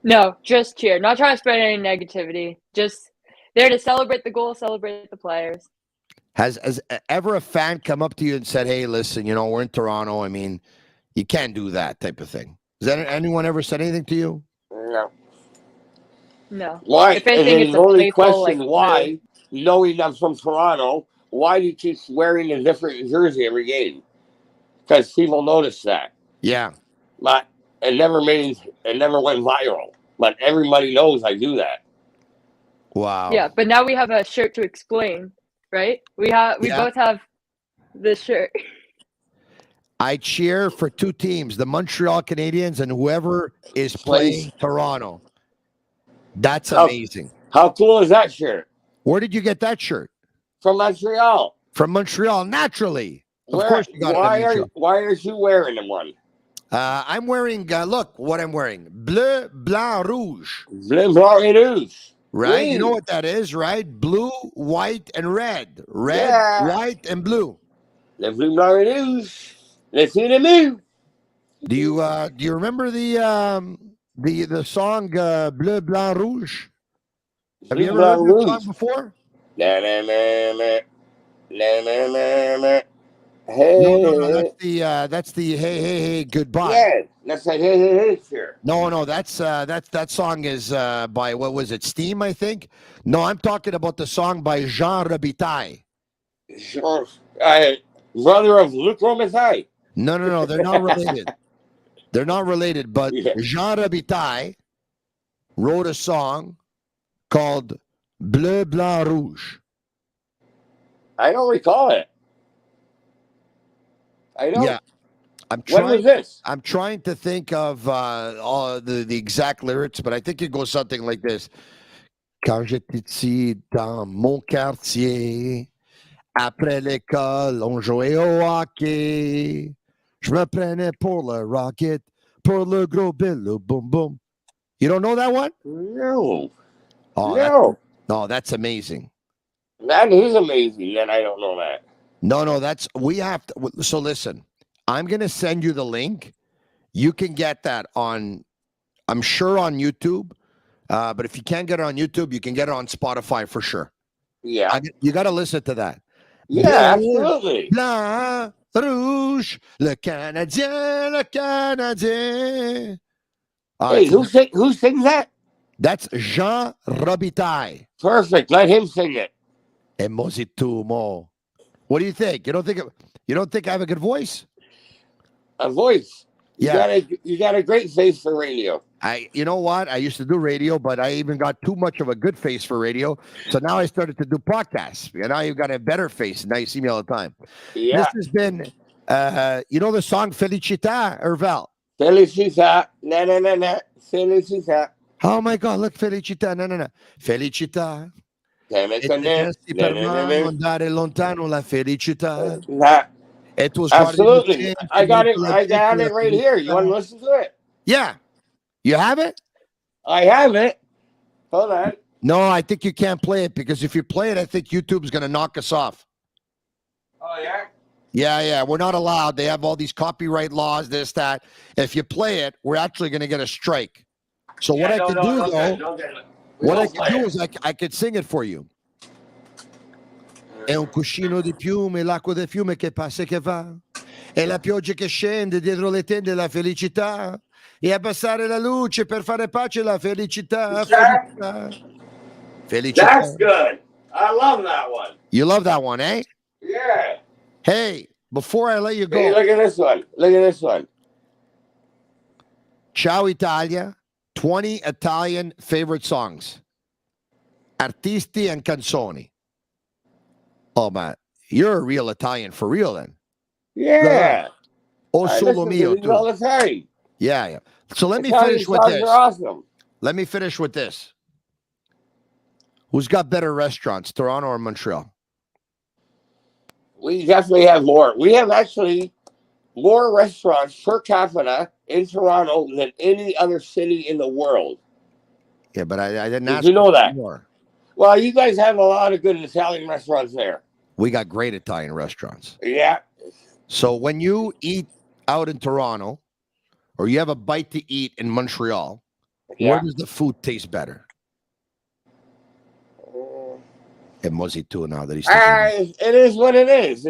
No, just cheer. Not trying to spread any negativity. Just there to celebrate the goal, celebrate the players. Has ever a fan come up to you and said, "Hey, listen, we're in Toronto. I mean, you can't do that," type of thing? Has anyone ever said anything to you? No. No. Why? If anything, it's the only playful, question, why, knowing I'm from Toronto, why do you keep wearing a different jersey every game? Because people notice that. Yeah. But it never went viral. But everybody knows I do that. Wow. Yeah, but now we have a shirt to explain, right? We both have this shirt. I cheer for 2 teams, the Montreal Canadiens and whoever is playing Toronto. That's amazing. How cool is that shirt? Where did you get that shirt? From Montreal. From Montreal, naturally. Of course you got it in Montreal. Why aren't you wearing the one? I'm wearing, look what I'm wearing. Bleu, blanc, rouge. Bleu, blanc, et rouge. Right? Oui. You know what that is, right? Blue, white, and red. Red, white, and blue. Le bleu, blanc, et rouge. Let's see the move. Do you remember the song Bleu, Blanc, Rouge? Have you ever heard that song before? Na, na, na, na. Na, na, na, na. Hey. No, that's the hey goodbye. Yeah, that's like hey sure. No, that song is by, what was it, Steam, I think? No, I'm talking about the song by Jean Robitaille. Brother of Luc Robitaille. No, they're not related. They're not related, but Jean Robitaille wrote a song called Bleu, Blanc, Rouge. I don't recall it. I know. Yeah. I'm When was this? I'm trying to think of all the exact lyrics, but I think it goes something like this. Quand j'étais ici dans mon quartier, après l'école, on jouait au hockey. Je me prenais pour le Rocket, pour le gros bill, le boom boom. You don't know that one? No. Oh, No. That's amazing. That is amazing that I don't know that. No, we have to. So listen, I'm going to send you the link. You can get that on, I'm sure on YouTube. But if you can't get it on YouTube, you can get it on Spotify for sure. Yeah. You got to listen to that. Yeah, absolutely. Blanc, rouge, le Canadien, le Canadien. Hey, who sings that? That's Jean Robitaille. Perfect. Let him sing it. Et moi c'est tout mo. What do you think? You don't think I have a good voice? A voice. Yeah. You got a great face for radio. You know what? I used to do radio, but I even got too much of a good face for radio. So now I started to do podcasts. And now you've got a better face. Now you see me all the time. Yeah. This has been, you know the song Felicita, Ervel? Felicita. Na na na na. Felicita. Oh my God, look, Felicita. No. Felicita. Andare lontano la felicità. It was absolutely. I got it right here. You want to listen to it? Yeah. You have it? I have it. Hold on. No, I think you can't play it because if you play it, I think YouTube's going to knock us off. Oh, yeah? Yeah. We're not allowed. They have all these copyright laws, this, that. If you play it, we're actually going to get a strike. So what I can do is I could sing it for you. È un cuscino di piume, l'acqua del fiume che passa e che va. È la pioggia che scende dietro le tende la felicità. E abbassare la luce per fare pace la felicità. Felicità. That's good. I love that one. You love that one, eh? Yeah. Hey, before I let you go. Hey, look at this one. Ciao Italia. 20 Italian favorite songs. Artisti and canzoni. Oh, man. You're a real Italian for real then. Yeah. O solo mio. All the time. Yeah. So let me finish with this. Awesome. Let me finish with this. Who's got better restaurants, Toronto or Montreal? We definitely have more. We have actually more restaurants per capita in Toronto than any other city in the world. Yeah, but I didn't ask you know that. More. Well, you guys have a lot of good Italian restaurants there. We got great Italian restaurants. Yeah. So when you eat out in Toronto, or you have a bite to eat in Montreal, where does the food taste better? And Mozito now that he's it is what it is.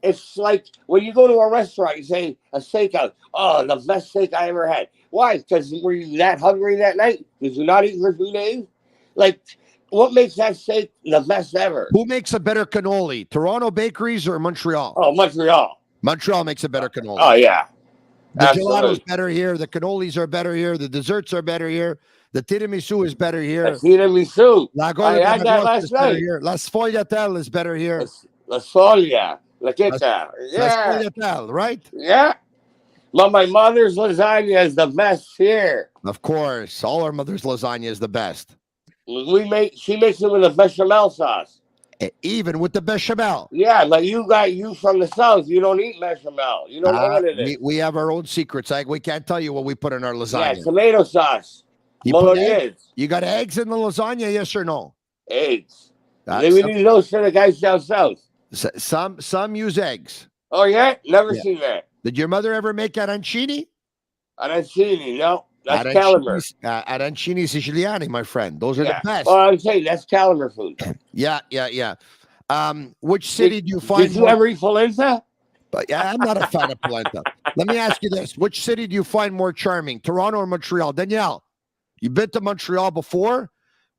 It's like when you go to a restaurant, you say a steakhouse. Oh, the best steak I ever had. Why? Because were you that hungry that night? Did you not eat for 2 days? Like, what makes that steak the best ever? Who makes a better cannoli? Toronto bakeries or Montreal? Oh, Montreal. Montreal makes a better cannoli. Oh, yeah. The gelato's better here. The cannolis are better here. The desserts are better here. The tiramisu is better here. The tiramisu. I had that last night. La sfogliatelle is better here. La sfoglia. La queta. Yeah. La sfogliatelle, right? Yeah. But my mother's lasagna is the best here. Of course. All our mother's lasagna is the best. She makes it with a bechamel sauce. Even with the bechamel. Yeah, like you from the south, you don't eat bechamel. You don't know what it is. We have our own secrets. We can't tell you what we put in our lasagna. Yeah, tomato sauce. You got eggs in the lasagna, yes or no? Eggs. We need those for the guys down south. Some use eggs. Oh, yeah? Never seen that. Did your mother ever make arancini? Arancini, no. That's caliber. Arancini Siciliani, my friend. Those are the best. Well, I'm saying that's caliber food. Yeah. Which city do you find? Did you ever eat polenta? But yeah, I'm not a fan of polenta. Let me ask you this: which city do you find more charming, Toronto or Montreal? Danielle, you've been to Montreal before.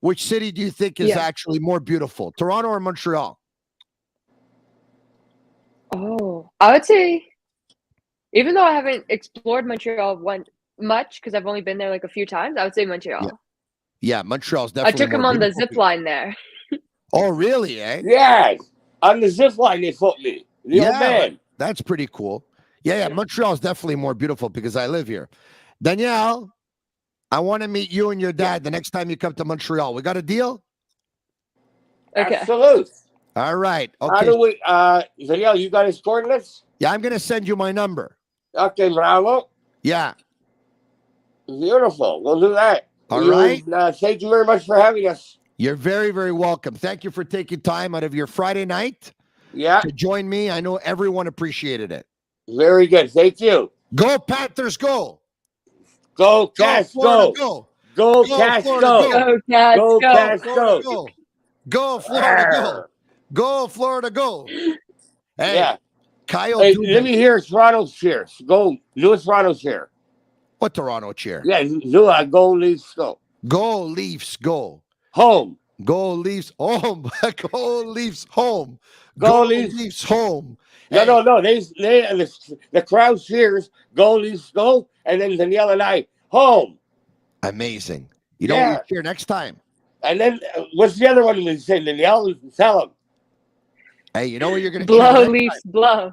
Which city do you think is actually more beautiful, Toronto or Montreal? Oh, I would say, even though I haven't explored Montreal much because I've only been there like a few times, I would say Montreal. Yeah, Montreal's definitely. I took him on the zip line there. Oh, really? Eh? Yeah, on the zip line they put me. The old man. That's pretty cool. Yeah. Montreal is definitely more beautiful because I live here. Danielle, I want to meet you and your dad the next time you come to Montreal. We got a deal? Okay. Absolute. All right. How Okay. do we, Danielle, you got his coordinates? Yeah, I'm going to send you my number. Okay, bravo. Yeah. Beautiful. We'll do that. All right. Thank you very much for having us. You're very, very welcome. Thank you for taking time out of your Friday night to join me. I know everyone appreciated it. Very good. Thank you. Go Panthers, go. Go Cats, Florida, go. Go Cats, Florida, go. Go Cats, Go go. Cats, Florida, go. go. Go Florida, go. Go Florida, go. Hey, Yeah. Kyle Hey, Dubin. let me hear Toronto's cheers. Go, new Toronto cheer. What Toronto cheer? Yeah, new go Leafs, go. Go Leafs, go. Home. Go Leafs home. Go Leafs home. Go Leafs. Leafs. home. No, Hey, no. The crowd cheers. Go Leafs, go. And then Danielle and I, home. amazing. You know what you cheer next time? And then what's the other one we say? Danielle, tell them. Hey, you know what you're going to Blow cheer next Leafs, time? blow.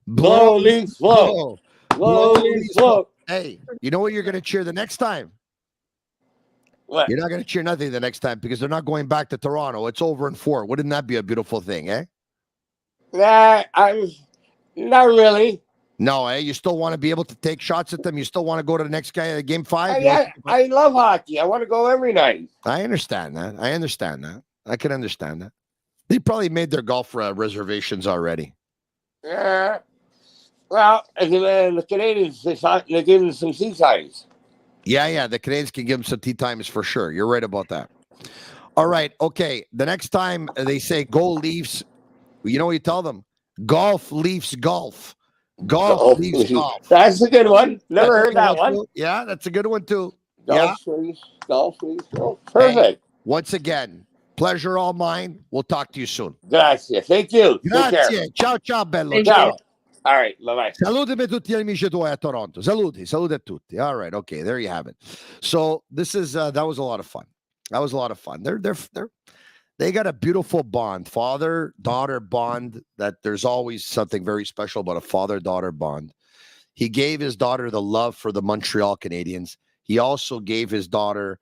Blow Leafs, blow. Blow Leafs, blow. Hey, you know what you're going to cheer the next time? What? You're not going to cheer nothing the next time because they're not going back to Toronto. It's over in 4. Wouldn't that be a beautiful thing, eh? I'm not really. No, eh? You still want to be able to take shots at them? You still want to go to the next guy at game 5? I love hockey. I want to go every night. I understand that. I can understand that. They probably made their golf reservations already. Yeah. Well, and the Canadians, they gave them some tea times. Yeah. The Canadians can give them some tea times for sure. You're right about that. All right. Okay. The next time they say go Leafs, you know what you tell them? Golf Leafs golf. Golf Leafs golf. That's a good one. Never heard that one. Yeah, that's a good one too. Golf Leafs. Oh, perfect. Hey, once again, pleasure all mine. We'll talk to you soon. Grazie. Thank you. Grazie. Ciao, bello. Ciao. All right. Bye-bye. Salutami tutti gli amici tuoi a Toronto. Saluti a tutti. All right. Okay. There you have it. So this is, that was a lot of fun. They got a beautiful bond, father-daughter bond, that there's always something very special about a father-daughter bond. He gave his daughter the love for the Montreal Canadiens. He also gave his daughter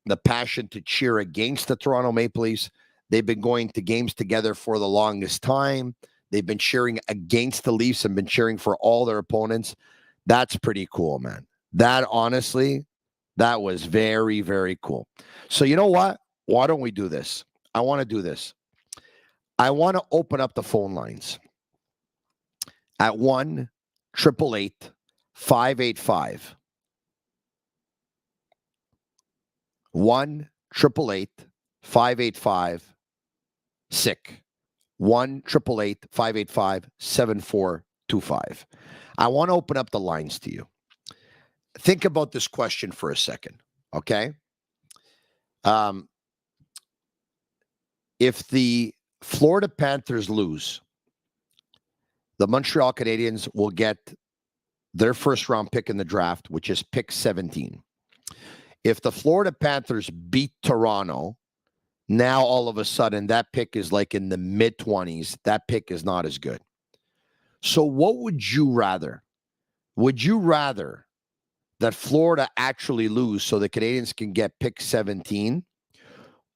the passion to cheer against the Toronto Maple Leafs. They've been going to games together for the longest time. They've been cheering against the Leafs and been cheering for all their opponents. That's pretty cool, man. That, honestly, that was very, very cool. So you know what? Why don't we do this? I want to do this. I want to open up the phone lines at 1-888-585. 1-888-585-SICK. 1-888-585-7425. I want to open up the lines to you. Think about this question for a second, okay? If the Florida Panthers lose, the Montreal Canadiens will get their first round pick in the draft, which is pick 17. If the Florida Panthers beat Toronto, now all of a sudden that pick is like in the mid-20s. That pick is not as good. So what would you rather? Would you rather that Florida actually lose so the Canadiens can get pick 17?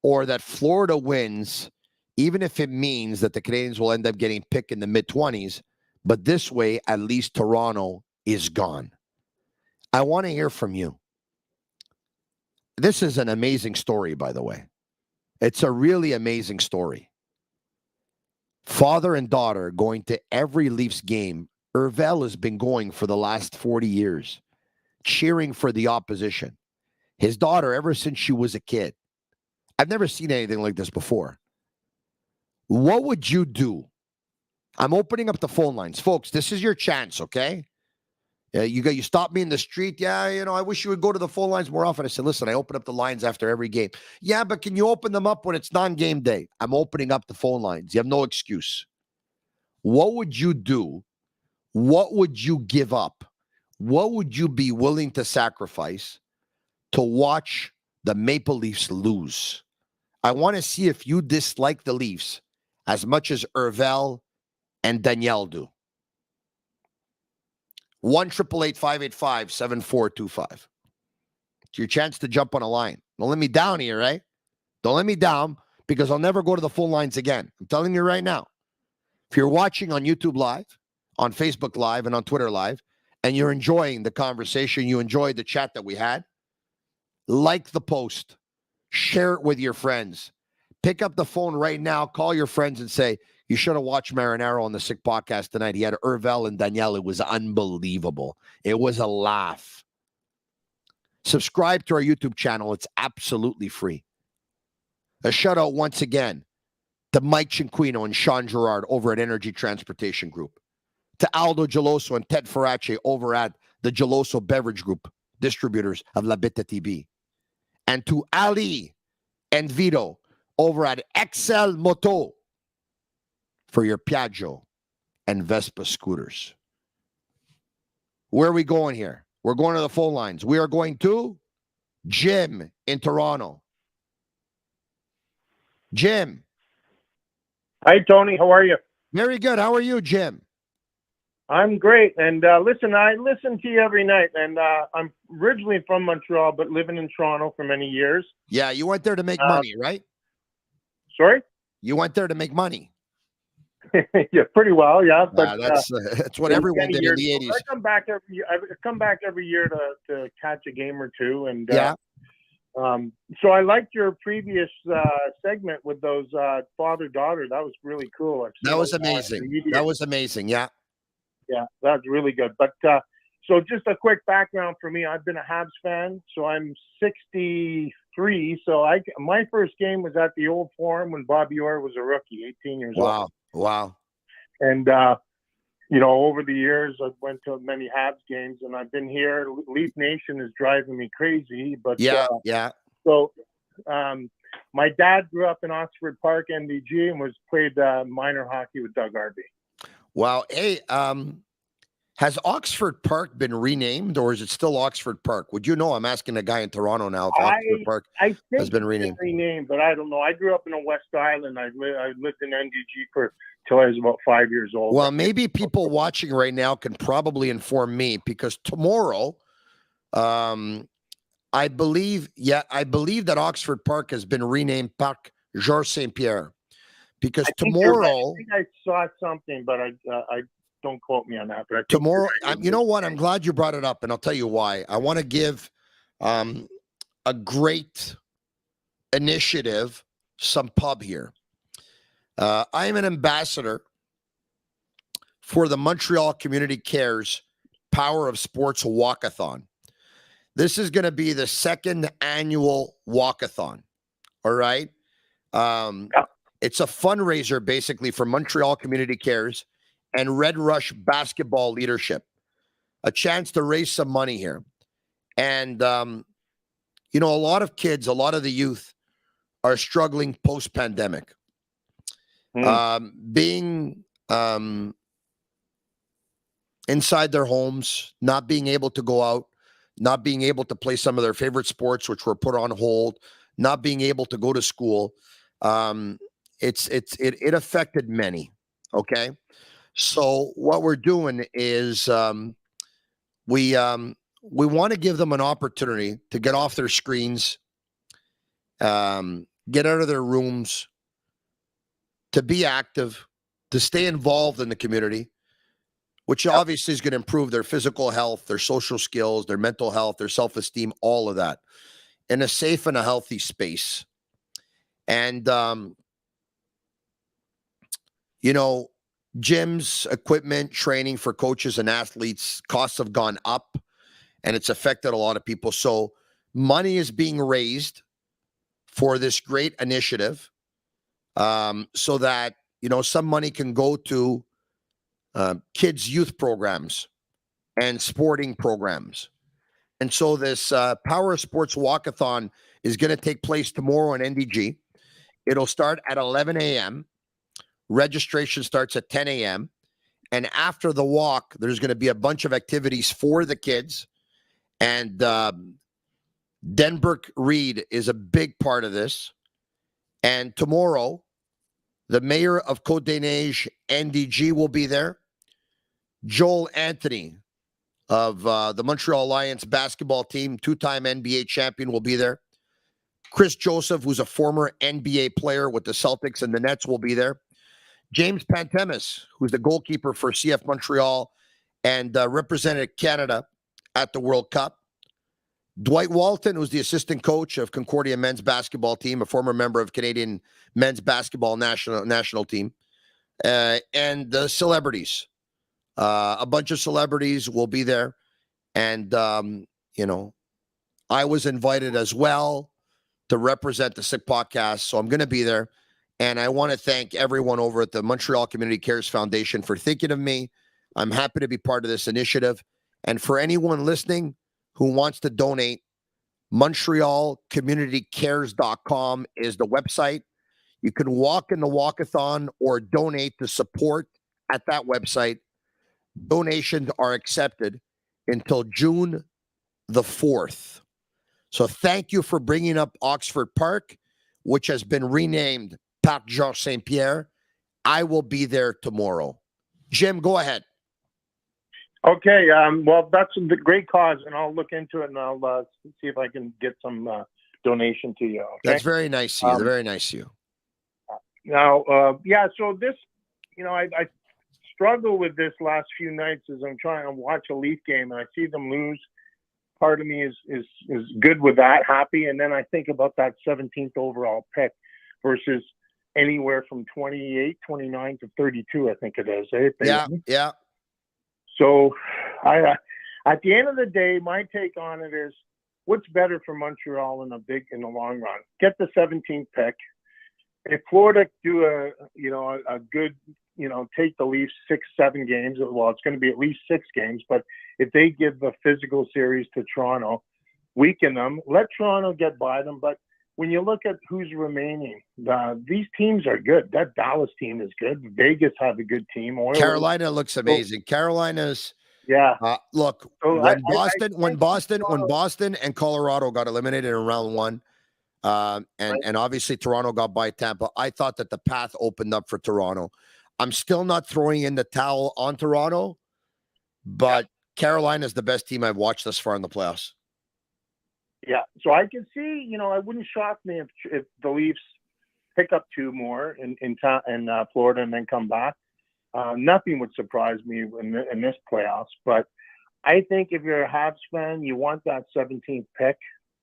Or that Florida wins, even if it means that the Canadiens will end up getting picked in the mid-20s, but this way, at least Toronto is gone. I want to hear from you. This is an amazing story, by the way. It's a really amazing story. Father and daughter going to every Leafs game. Urvel has been going for the last 40 years, cheering for the opposition. His daughter, ever since she was a kid. I've never seen anything like this before. What would you do? I'm opening up the phone lines. Folks, this is your chance, okay? You stop me in the street. Yeah, I wish you would go to the phone lines more often. I said, listen, I open up the lines after every game. Yeah, but can you open them up when it's non-game day? I'm opening up the phone lines. You have no excuse. What would you do? What would you give up? What would you be willing to sacrifice to watch the Maple Leafs lose? I want to see if you dislike the Leafs as much as Urvel and Danielle do. 1-888-585-7425. It's your chance to jump on a line. Don't let me down here, right? Don't let me down because I'll never go to the phone lines again. I'm telling you right now. If you're watching on YouTube Live, on Facebook Live, and on Twitter Live, and you're enjoying the conversation, you enjoyed the chat that we had, like the post, share it with your friends. Pick up the phone right now, call your friends and say, you should have watched Marinaro on the Sick Podcast tonight. He had Urvel and Danielle. It was unbelievable. It was a laugh. Subscribe to our YouTube channel. It's absolutely free. A shout out once again to Mike Cinquino and Sean Gerard over at Energy Transportation Group. To Aldo Geloso and Ted Farace over at the Geloso Beverage Group, distributors of La Bittt Tibi. And to Ali and Vito over at Excel Moto for your Piaggio and Vespa scooters. Where are we going here? We're going to the phone lines. We are going to Jim in Toronto. Jim. Hi, Tony. How are you? Very good. How are you, Jim? I'm great. And listen, I listen to you every night. And I'm originally from Montreal, but living in Toronto for many years. Yeah, you went there to make money, right? Sorry? You went there to make money. Yeah, pretty well, yeah. But that's what everyone did in the 80s. I come back every year to catch a game or two. And yeah. So I liked your previous segment with those father-daughter. That was really cool. That was amazing. That was amazing. Yeah. Yeah, that was really good. But so just a quick background for me. I've been a Habs fan, so I'm 63. So my first game was at the Old Forum when Bobby Orr was a rookie, 18 years old. Wow. And, over the years, I've went to many Habs games, and I've been here. Leaf Nation is driving me crazy. But yeah. So my dad grew up in Oxford Park, NDG, and played minor hockey with Doug Arby. Wow. Hey, has Oxford Park been renamed, or is it still Oxford Park? Would you know? I'm asking a guy in Toronto now if Oxford Park has been renamed. But I don't know. I grew up in the West Island. I lived in NDG till I was about 5 years old. Well, maybe people watching right now can probably inform me, because tomorrow, I believe that Oxford Park has been renamed Parc Georges Saint-Pierre. Because tomorrow, I think I saw something, but I don't quote me on that. But tomorrow, you know what? I'm glad you brought it up, and I'll tell you why. I want to give a great initiative some pub here. I am an ambassador for the Montreal Community Cares Power of Sports Walkathon. This is going to be the second annual walkathon. All right. It's a fundraiser basically for Montreal Community Cares and Red Rush Basketball Leadership. A chance to raise some money here. And, a lot of kids, a lot of the youth are struggling post-pandemic. Being inside their homes, not being able to go out, not being able to play some of their favorite sports, which were put on hold, not being able to go to school. It affected many. Okay. So what we're doing is we want to give them an opportunity to get off their screens, get out of their rooms, to be active, to stay involved in the community, which obviously is going to improve their physical health, their social skills, their mental health, their self-esteem, all of that in a safe and a healthy space. And, gyms, equipment, training for coaches and athletes, costs have gone up, and it's affected a lot of people. So money is being raised for this great initiative, so that, some money can go to kids' youth programs and sporting programs. And so this Power of Sports Walkathon is going to take place tomorrow in NDG. It'll start at 11 a.m. Registration starts at 10 a.m. And after the walk, there's going to be a bunch of activities for the kids. And Denbrook Reed is a big part of this. And tomorrow, the mayor of Côte-des-Neiges, NDG, will be there. Joel Anthony of the Montreal Alliance basketball team, two-time NBA champion, will be there. Chris Joseph, who's a former NBA player with the Celtics and the Nets, will be there. James Pantemis, who's the goalkeeper for CF Montreal and represented Canada at the World Cup. Dwight Walton, who's the assistant coach of Concordia men's basketball team, a former member of Canadian men's basketball national team. And the celebrities. A bunch of celebrities will be there. And, I was invited as well to represent the Sick Podcast. So I'm going to be there. And I want to thank everyone over at the Montreal Community Cares Foundation for thinking of me. I'm happy to be part of this initiative. And for anyone listening who wants to donate, MontrealCommunityCares.com is the website. You can walk in the walkathon or donate to support at that website. Donations are accepted until June the 4th. So thank you for bringing up Oxford Park, which has been renamed Parc Georges Saint-Pierre. I will be there tomorrow. Jim, go ahead. Okay. Well, that's a great cause, and I'll look into it, and I'll see if I can get some donation to you. Okay? That's very nice of you. Very nice of you. Now, so this, I struggle with this last few nights as I'm trying to watch a Leaf game, and I see them lose. Part of me is good with that, happy, and then I think about that 17th overall pick versus anywhere from 28, 29 to 32, I think it is. Yeah. So, at the end of the day, my take on it is, what's better for Montreal in the long run? Get the 17th pick. If Florida do a good, take the Leafs 6-7 games. Well, it's going to be at least 6 games. But if they give the physical series to Toronto, weaken them, let Toronto get by them. But when you look at who's remaining, these teams are good. That Dallas team is good. Vegas have a good team. Carolina looks amazing. Carolina's look, when Boston and Colorado got eliminated in round 1, and obviously Toronto got by Tampa, I thought that the path opened up for Toronto. I'm still not throwing in the towel on Toronto, but Carolina is the best team I've watched thus far in the playoffs. Yeah, so I can see, it wouldn't shock me if the Leafs pick up 2 more in Florida and then come back. Nothing would surprise me in this playoffs, but I think if you're a Habs fan, you want that 17th pick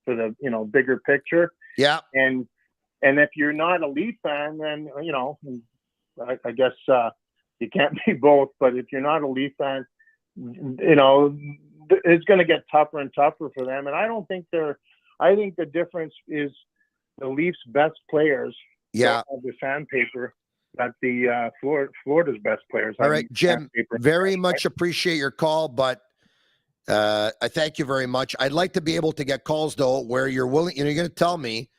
for the bigger picture. Yeah, and if you're not a Leaf fan, then I guess you can't be both. But if you're not a Leaf fan, it's going to get tougher and tougher for them. And I don't think I think the difference is the Leafs' best players. Yeah, of the sandpaper that the Florida's best players. All right, Jim, very much appreciate your call, but I thank you very much. I'd like to be able to get calls though, where you're willing. You're going to tell me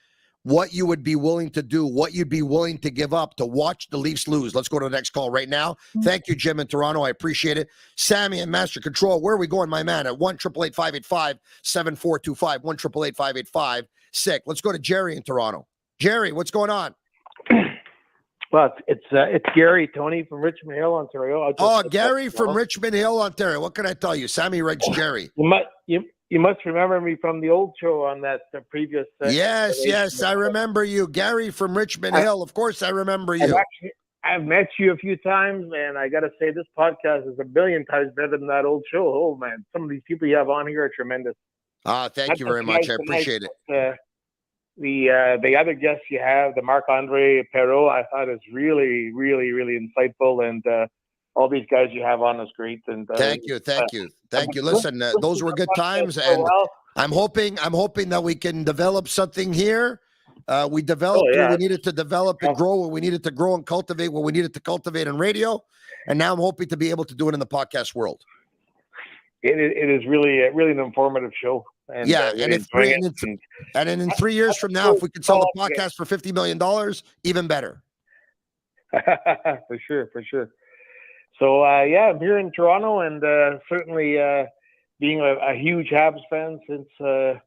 what you would be willing to do, what you'd be willing to give up to watch the Leafs lose. Let's go to the next call right now. Thank you, Jim in Toronto. I appreciate it. Sammy and Master Control, where are we going, my man? At 1-888-585-7425, 1-888-585-SICK. Let's go to Jerry in Toronto. Jerry, what's going on? Well, it's Gary, Tony from Richmond Hill, Ontario. Gary from Richmond Hill, Ontario. What can I tell you? Sammy writes Jerry. You must remember me from the old show on that previous. Yes, I remember you, Gary from Richmond Hill. Of course, I remember you. I've met you a few times, and I got to say, this podcast is a billion times better than that old show. Oh man, some of these people you have on here are tremendous. Thank you very much. I appreciate it. The other guests you have, the Marc-Andre Perreault, I thought is really, really, really insightful, and all these guys you have on is great. And thank you. Listen, those were good times, and I'm hoping that we can develop something here. We developed what we needed to develop and grow what we needed to grow and cultivate what we needed to cultivate in radio, and now I'm hoping to be able to do it in the podcast world. It is really an informative show. And, and in 3 years from now, if we can sell the podcast for $50 million, even better. For sure. So I'm here in Toronto, and certainly being a huge Habs fan since.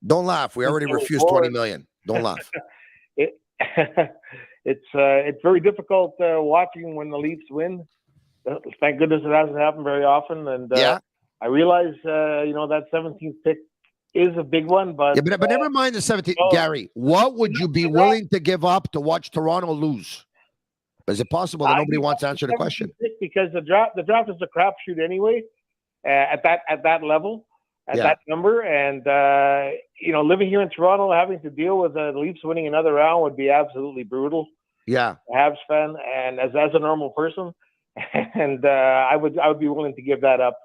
Don't laugh. We already refused $20 million. Don't laugh. It's very difficult watching when the Leafs win. Thank goodness it hasn't happened very often, and I realize, that 17th pick is a big one, but but never mind the 17th. Gary, what would you be willing to give up to watch Toronto lose? Is it possible that nobody wants to answer the question? Because the draft is a crapshoot anyway, at that level, that number, and living here in Toronto, having to deal with the Leafs winning another round would be absolutely brutal. Yeah, Habs fan, and as a normal person, and I would be willing to give that up.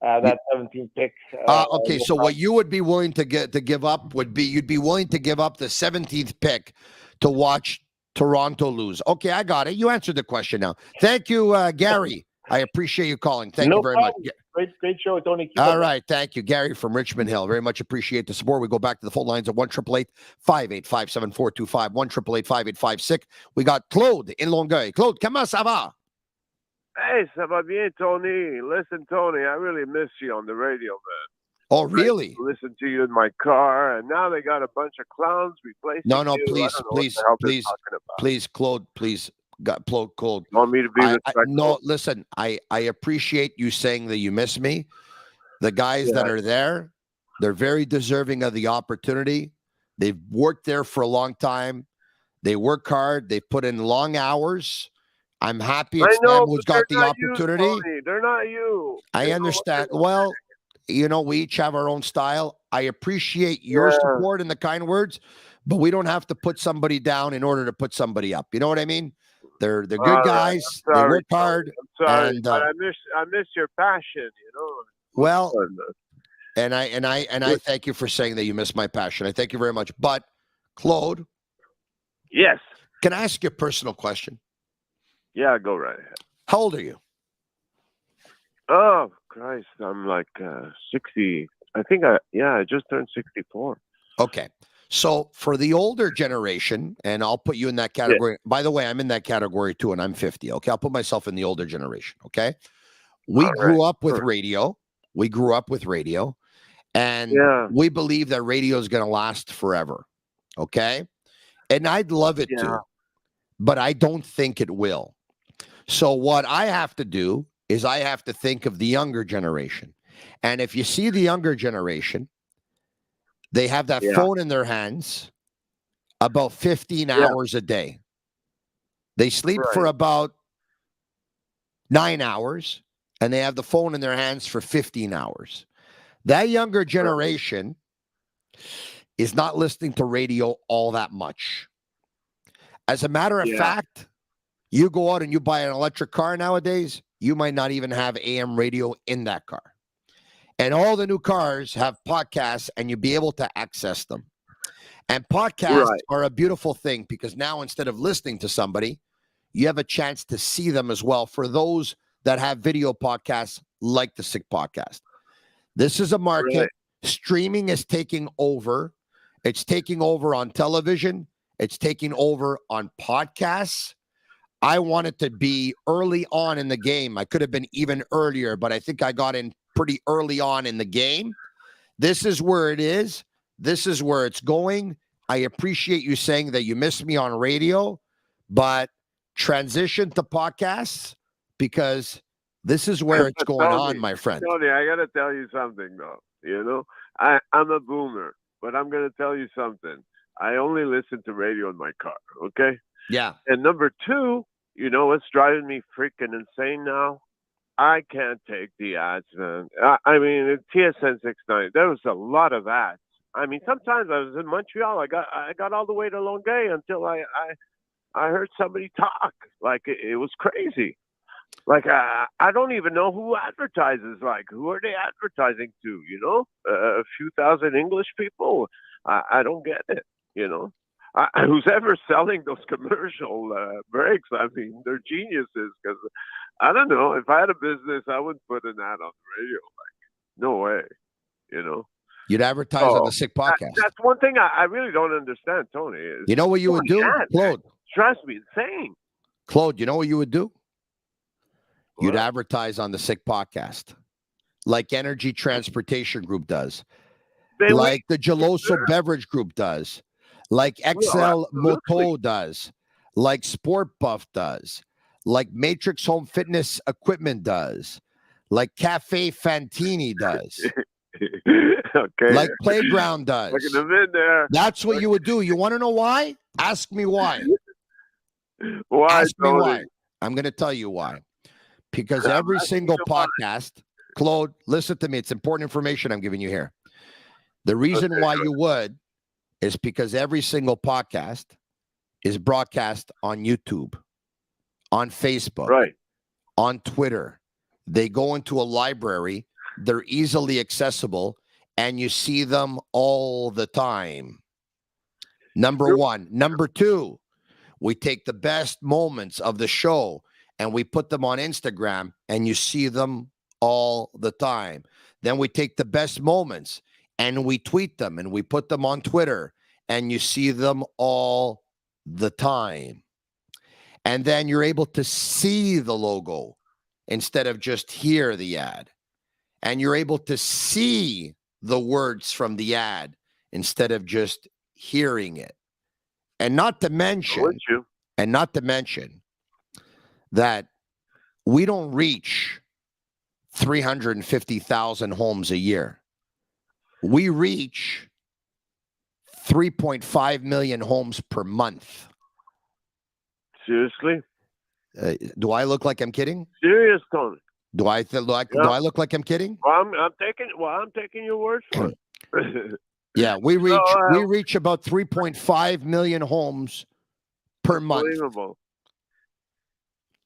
That 17th pick. Okay, so what you would be willing to give up would be you'd be willing to give up the 17th pick to watch Toronto lose. Okay, I got it. You answered the question now. Thank you, Gary. I appreciate you calling. Thank you very much. Great show, Tony. All right, thank you, Gary from Richmond Hill. Very much appreciate the support. We go back to the phone lines at 1-888-585-7425, 1-888-5856. We got Claude in Longueuil. Claude, comment ça va? Hey, ça va bien, Tony. Listen, Tony, I really miss you on the radio, man. Oh, really? Listen to you in my car, and now they got a bunch of clowns replacing No, you. please, Claude, please. Claude. You want me to be respectful? No, listen, I appreciate you saying that you miss me. The guys that are there, they're very deserving of the opportunity. They've worked there for a long time. They work hard. They put in long hours. I'm happy it's them who's got the opportunity. They're not you. I understand. Well, we each have our own style. I appreciate your support and the kind words, but we don't have to put somebody down in order to put somebody up. You know what I mean? They're good guys. They work hard. I'm sorry, and, but I miss your passion. Well, and I thank you for saying that you miss my passion. I thank you very much. But Claude, yes, can I ask you a personal question? Yeah, go right ahead. How old are you? Oh, Christ. I'm like 60. I think I just turned 64. Okay. So for the older generation, and I'll put you in that category. By the way, I'm in that category too, and I'm 50. Okay. I'll put myself in the older generation. Okay. We grew up with radio. We grew up with radio. And we believe that radio is going to last forever. Okay. And I'd love it to, but I don't think it will. So what I have to do is I have to think of the younger generation. And if you see the younger generation, they have that phone in their hands about 15 hours a day. They sleep for about 9 hours, and they have the phone in their hands for 15 hours. That younger generation is not listening to radio all that much. As a matter of fact, you go out and you buy an electric car nowadays, you might not even have AM radio in that car. And all the new cars have podcasts, and you'll be able to access them. And podcasts are a beautiful thing because now instead of listening to somebody, you have a chance to see them as well for those that have video podcasts like the Sick Podcast. This is a market. Right. Streaming is taking over. It's taking over on television. It's taking over on podcasts. I wanted to be early on in the game. I could have been even earlier, but I think I got in pretty early on in the game. This is where it is. This is where it's going. I appreciate you saying that you miss me on radio, but transition to podcasts because this is where it's going on, my friend. Tony, I got to tell you something, though. I'm a boomer, but I'm going to tell you something. I only listen to radio in my car, okay? Yeah. And number two, what's driving me freaking insane now? I can't take the ads, man. I mean, TSN 69, there was a lot of ads. I mean, sometimes I was in Montreal. I got all the way to Longueuil until I heard somebody talk. Like, it was crazy. Like, I don't even know who advertises. Like, who are they advertising to, A few thousand English people? I don't get it, Who's ever selling those commercial breaks, I mean, they're geniuses because, I don't know, if I had a business, I wouldn't put an ad on the radio. Like, no way, You'd advertise on the Sick Podcast. That's one thing I really don't understand, Tony. You know what you would do, Claude? Trust me, insane. Claude, you know what you would do? You'd advertise on the Sick Podcast, like Energy Transportation Group does, like the Geloso Beverage Group does, like XL Moto does, like Sport Buff does, like Matrix Home Fitness Equipment does, like Cafe Fantini does, Okay. like Playground does. Look at them in there. That's what you would do. You want to know why? Ask me why. Why, Ask me Tony? why. I'm going to tell you why. Because every single podcast, Claude, listen to me. It's important information I'm giving you here. The reason why you would is because every single podcast is broadcast on YouTube, on Facebook, right, on Twitter. They go into a library. They're easily accessible, and you see them all the time. Number one. Number two, we take the best moments of the show and we put them on Instagram, and you see them all the time. Then we take the best moments and we tweet them and we put them on Twitter, and you see them all the time. And then you're able to see the logo instead of just hear the ad. And you're able to see the words from the ad instead of just hearing it. And not to mention, that we don't reach 350,000 homes a year. We reach 3.5 million homes per month. Seriously? Do I look like I'm kidding? Serious, Tony. Do I look like I'm kidding? Well, I'm taking your word for it. Yeah, we reach about 3.5 million homes per month. Unbelievable.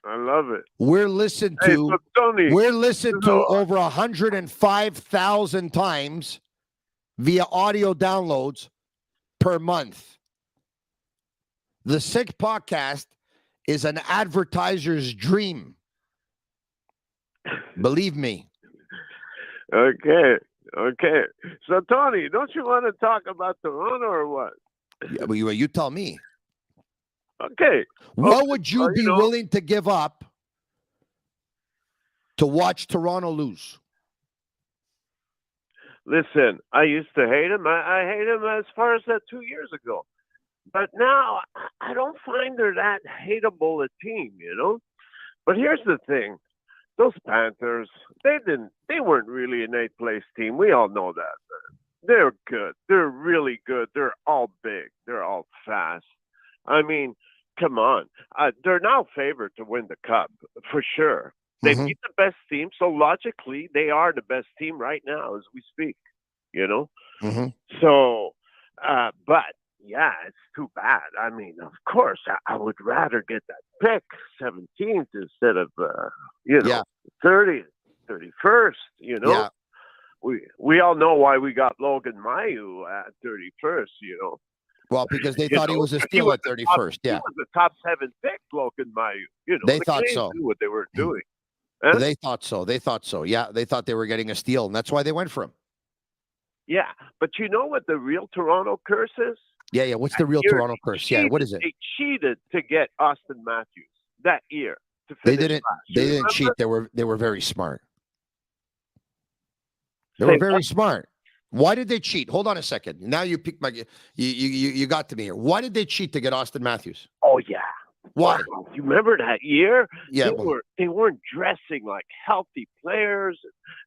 I love it. We're listened to. Tony, we're listened to over 105,000 times via audio downloads per month. The Sick Podcast is an advertiser's dream. Believe me. Okay. So, Tony, don't you want to talk about Toronto or what? Yeah, well, you tell me. Okay. What would you be willing to give up to watch Toronto lose? Listen, I used to hate him. I hate him as far as that 2 years ago. But now I don't find they're that hateable a team, But here's the thing. Those Panthers, they weren't really an 8th place team. We all know that. They're good. They're really good. They're all big. They're all fast. I mean, come on. They're now favored to win the Cup, for sure. They beat the best team, so logically, they are the best team right now as we speak, So, but, yeah, it's too bad. I mean, of course, I would rather get that pick, 17th, instead of, 30th, 31st, Yeah. We all know why we got Logan Mailloux at 31st, Well, because they thought he was a steal at 31st. He was the top 7 pick, Logan Mailloux. They thought so. Knew what they were doing. Huh? They thought so. Yeah, they thought they were getting a steal, and that's why they went for him. Yeah, but you know what the real Toronto curse is? Yeah. What's the real Toronto curse? Yeah, what is it? They cheated to get Austin Matthews that year. They didn't cheat. They were very smart. They were very smart. Why did they cheat? Hold on a second. Now you picked you got to me here. Why did they cheat to get Austin Matthews? Oh yeah. Why? You remember that year? Yeah. They weren't dressing like healthy players,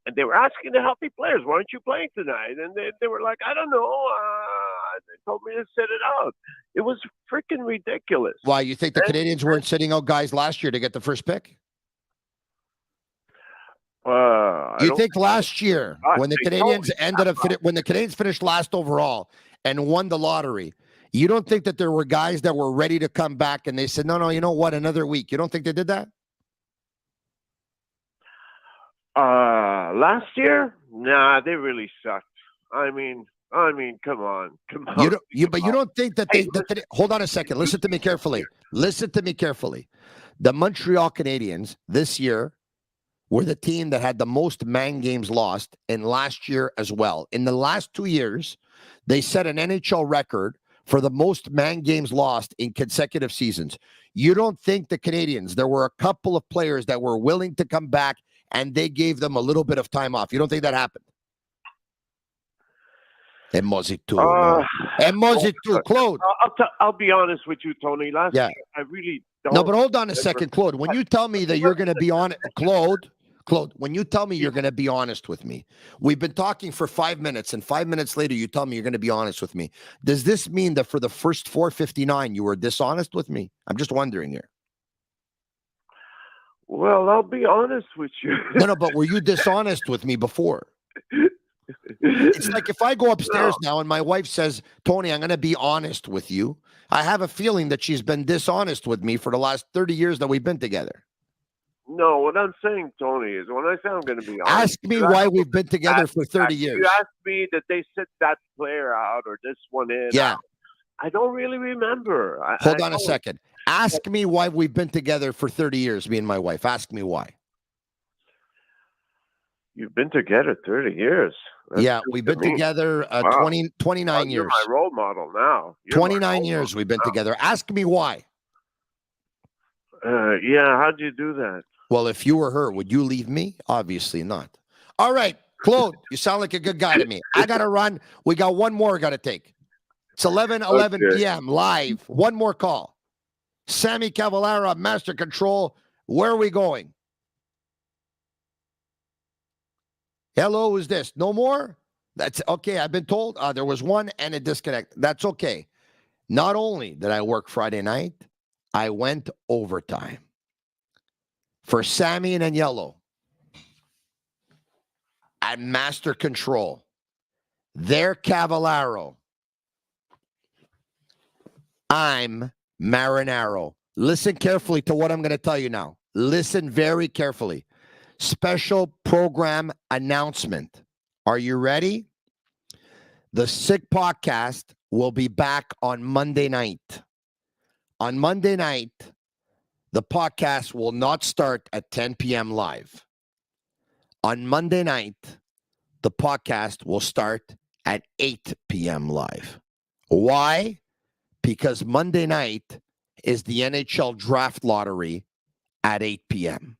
and they were asking the healthy players, "Why aren't you playing tonight?" And they were like, "I don't know." They told me to sit it out. It was freaking ridiculous. Why? You think the Canadians weren't sitting out guys last year to get the first pick? You think last year when the Canadians when the Canadians finished last overall and won the lottery, you don't think that there were guys that were ready to come back and they said, no, you know what, another week? You don't think they did that? Last year? Nah, they really sucked. I mean, come on. But you don't think that hold on a second. Listen to me carefully. The Montreal Canadiens this year were the team that had the most man games lost, and last year as well. In the last 2 years, they set an NHL record for the most man games lost in consecutive seasons. You don't think the Canadians, there were a couple of players that were willing to come back and they gave them a little bit of time off. You don't think that happened? Claude. I'll be honest with you, Tony. Last year, I really don't. No, but hold on a second, Claude. When you tell me that you're going to be on it, Claude, Claude, when you tell me you're going to be honest with me, we've been talking for 5 minutes, and 5 minutes later, you tell me you're going to be honest with me. Does this mean that for the first 459, you were dishonest with me? I'm just wondering here. Well, I'll be honest with you. No, but were you dishonest with me before? It's like if I go upstairs now and my wife says, Tony, I'm going to be honest with you. I have a feeling that she's been dishonest with me for the last 30 years that we've been together. No, what I'm saying, Tony, is when I say I'm going to be honest. Ask me why we've been together for 30 years. You asked me that they sent that player out or this one in. Yeah. I don't really remember. Hold on a second. Ask me why we've been together for 30 years, me and my wife. Ask me why. You've been together 30 years. That's we've been together 29 years. You're my role model now. 29 years we've been together. Ask me why. Yeah, how'd you do that? Well, if you were her, would you leave me? Obviously not. All right, Claude, you sound like a good guy to me. I got to run. We got one more got to take. It's 11 p.m. live. One more call. Sammy Cavallaro, Master Control. Where are we going? Hello, who's this? No more? That's okay. I've been told there was one and a disconnect. That's okay. Not only did I work Friday night, I went overtime. For Sammy and Agnello at Master Control, they're Cavallaro. I'm Marinaro. Listen carefully to what I'm going to tell you now. Listen very carefully. Special program announcement. Are you ready? The Sick Podcast will be back on Monday night. On Monday night, the podcast will not start at 10 p.m. live. On Monday night, the podcast will start at 8 p.m. live. Why? Because Monday night is the NHL draft lottery at 8 p.m.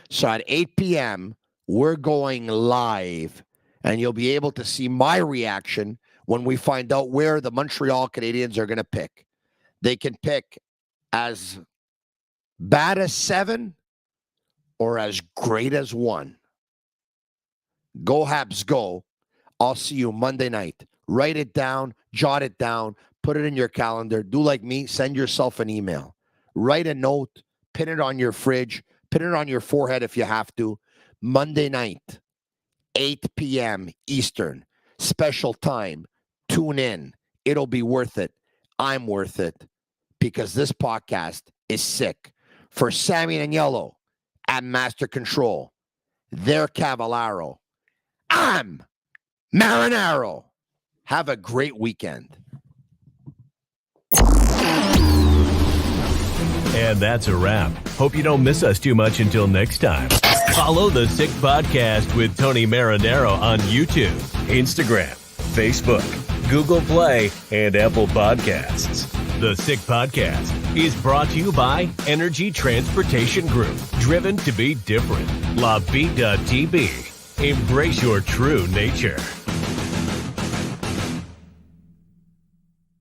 So at 8 p.m., we're going live, and you'll be able to see my reaction when we find out where the Montreal Canadiens are going to pick. They can pick as bad as 7 or as great as 1. Go Habs, go. I'll see you Monday night. Write it down, jot it down, put it in your calendar. Do like me, send yourself an email. Write a note, pin it on your fridge, pin it on your forehead if you have to. Monday night, 8 p.m. Eastern, special time. Tune in. It'll be worth it. I'm worth it because this podcast is sick. For Sammy and Agnello at Master Control, they're Cavallaro. I'm Marinaro. Have a great weekend. And that's a wrap. Hope you don't miss us too much until next time. Follow the Sick Podcast with Tony Marinaro on YouTube, Instagram, Facebook, Google Play, and Apple Podcasts. The Sick Podcast is brought to you by Energy Transportation Group. Driven to be different. La Vida Tibi. Embrace your true nature.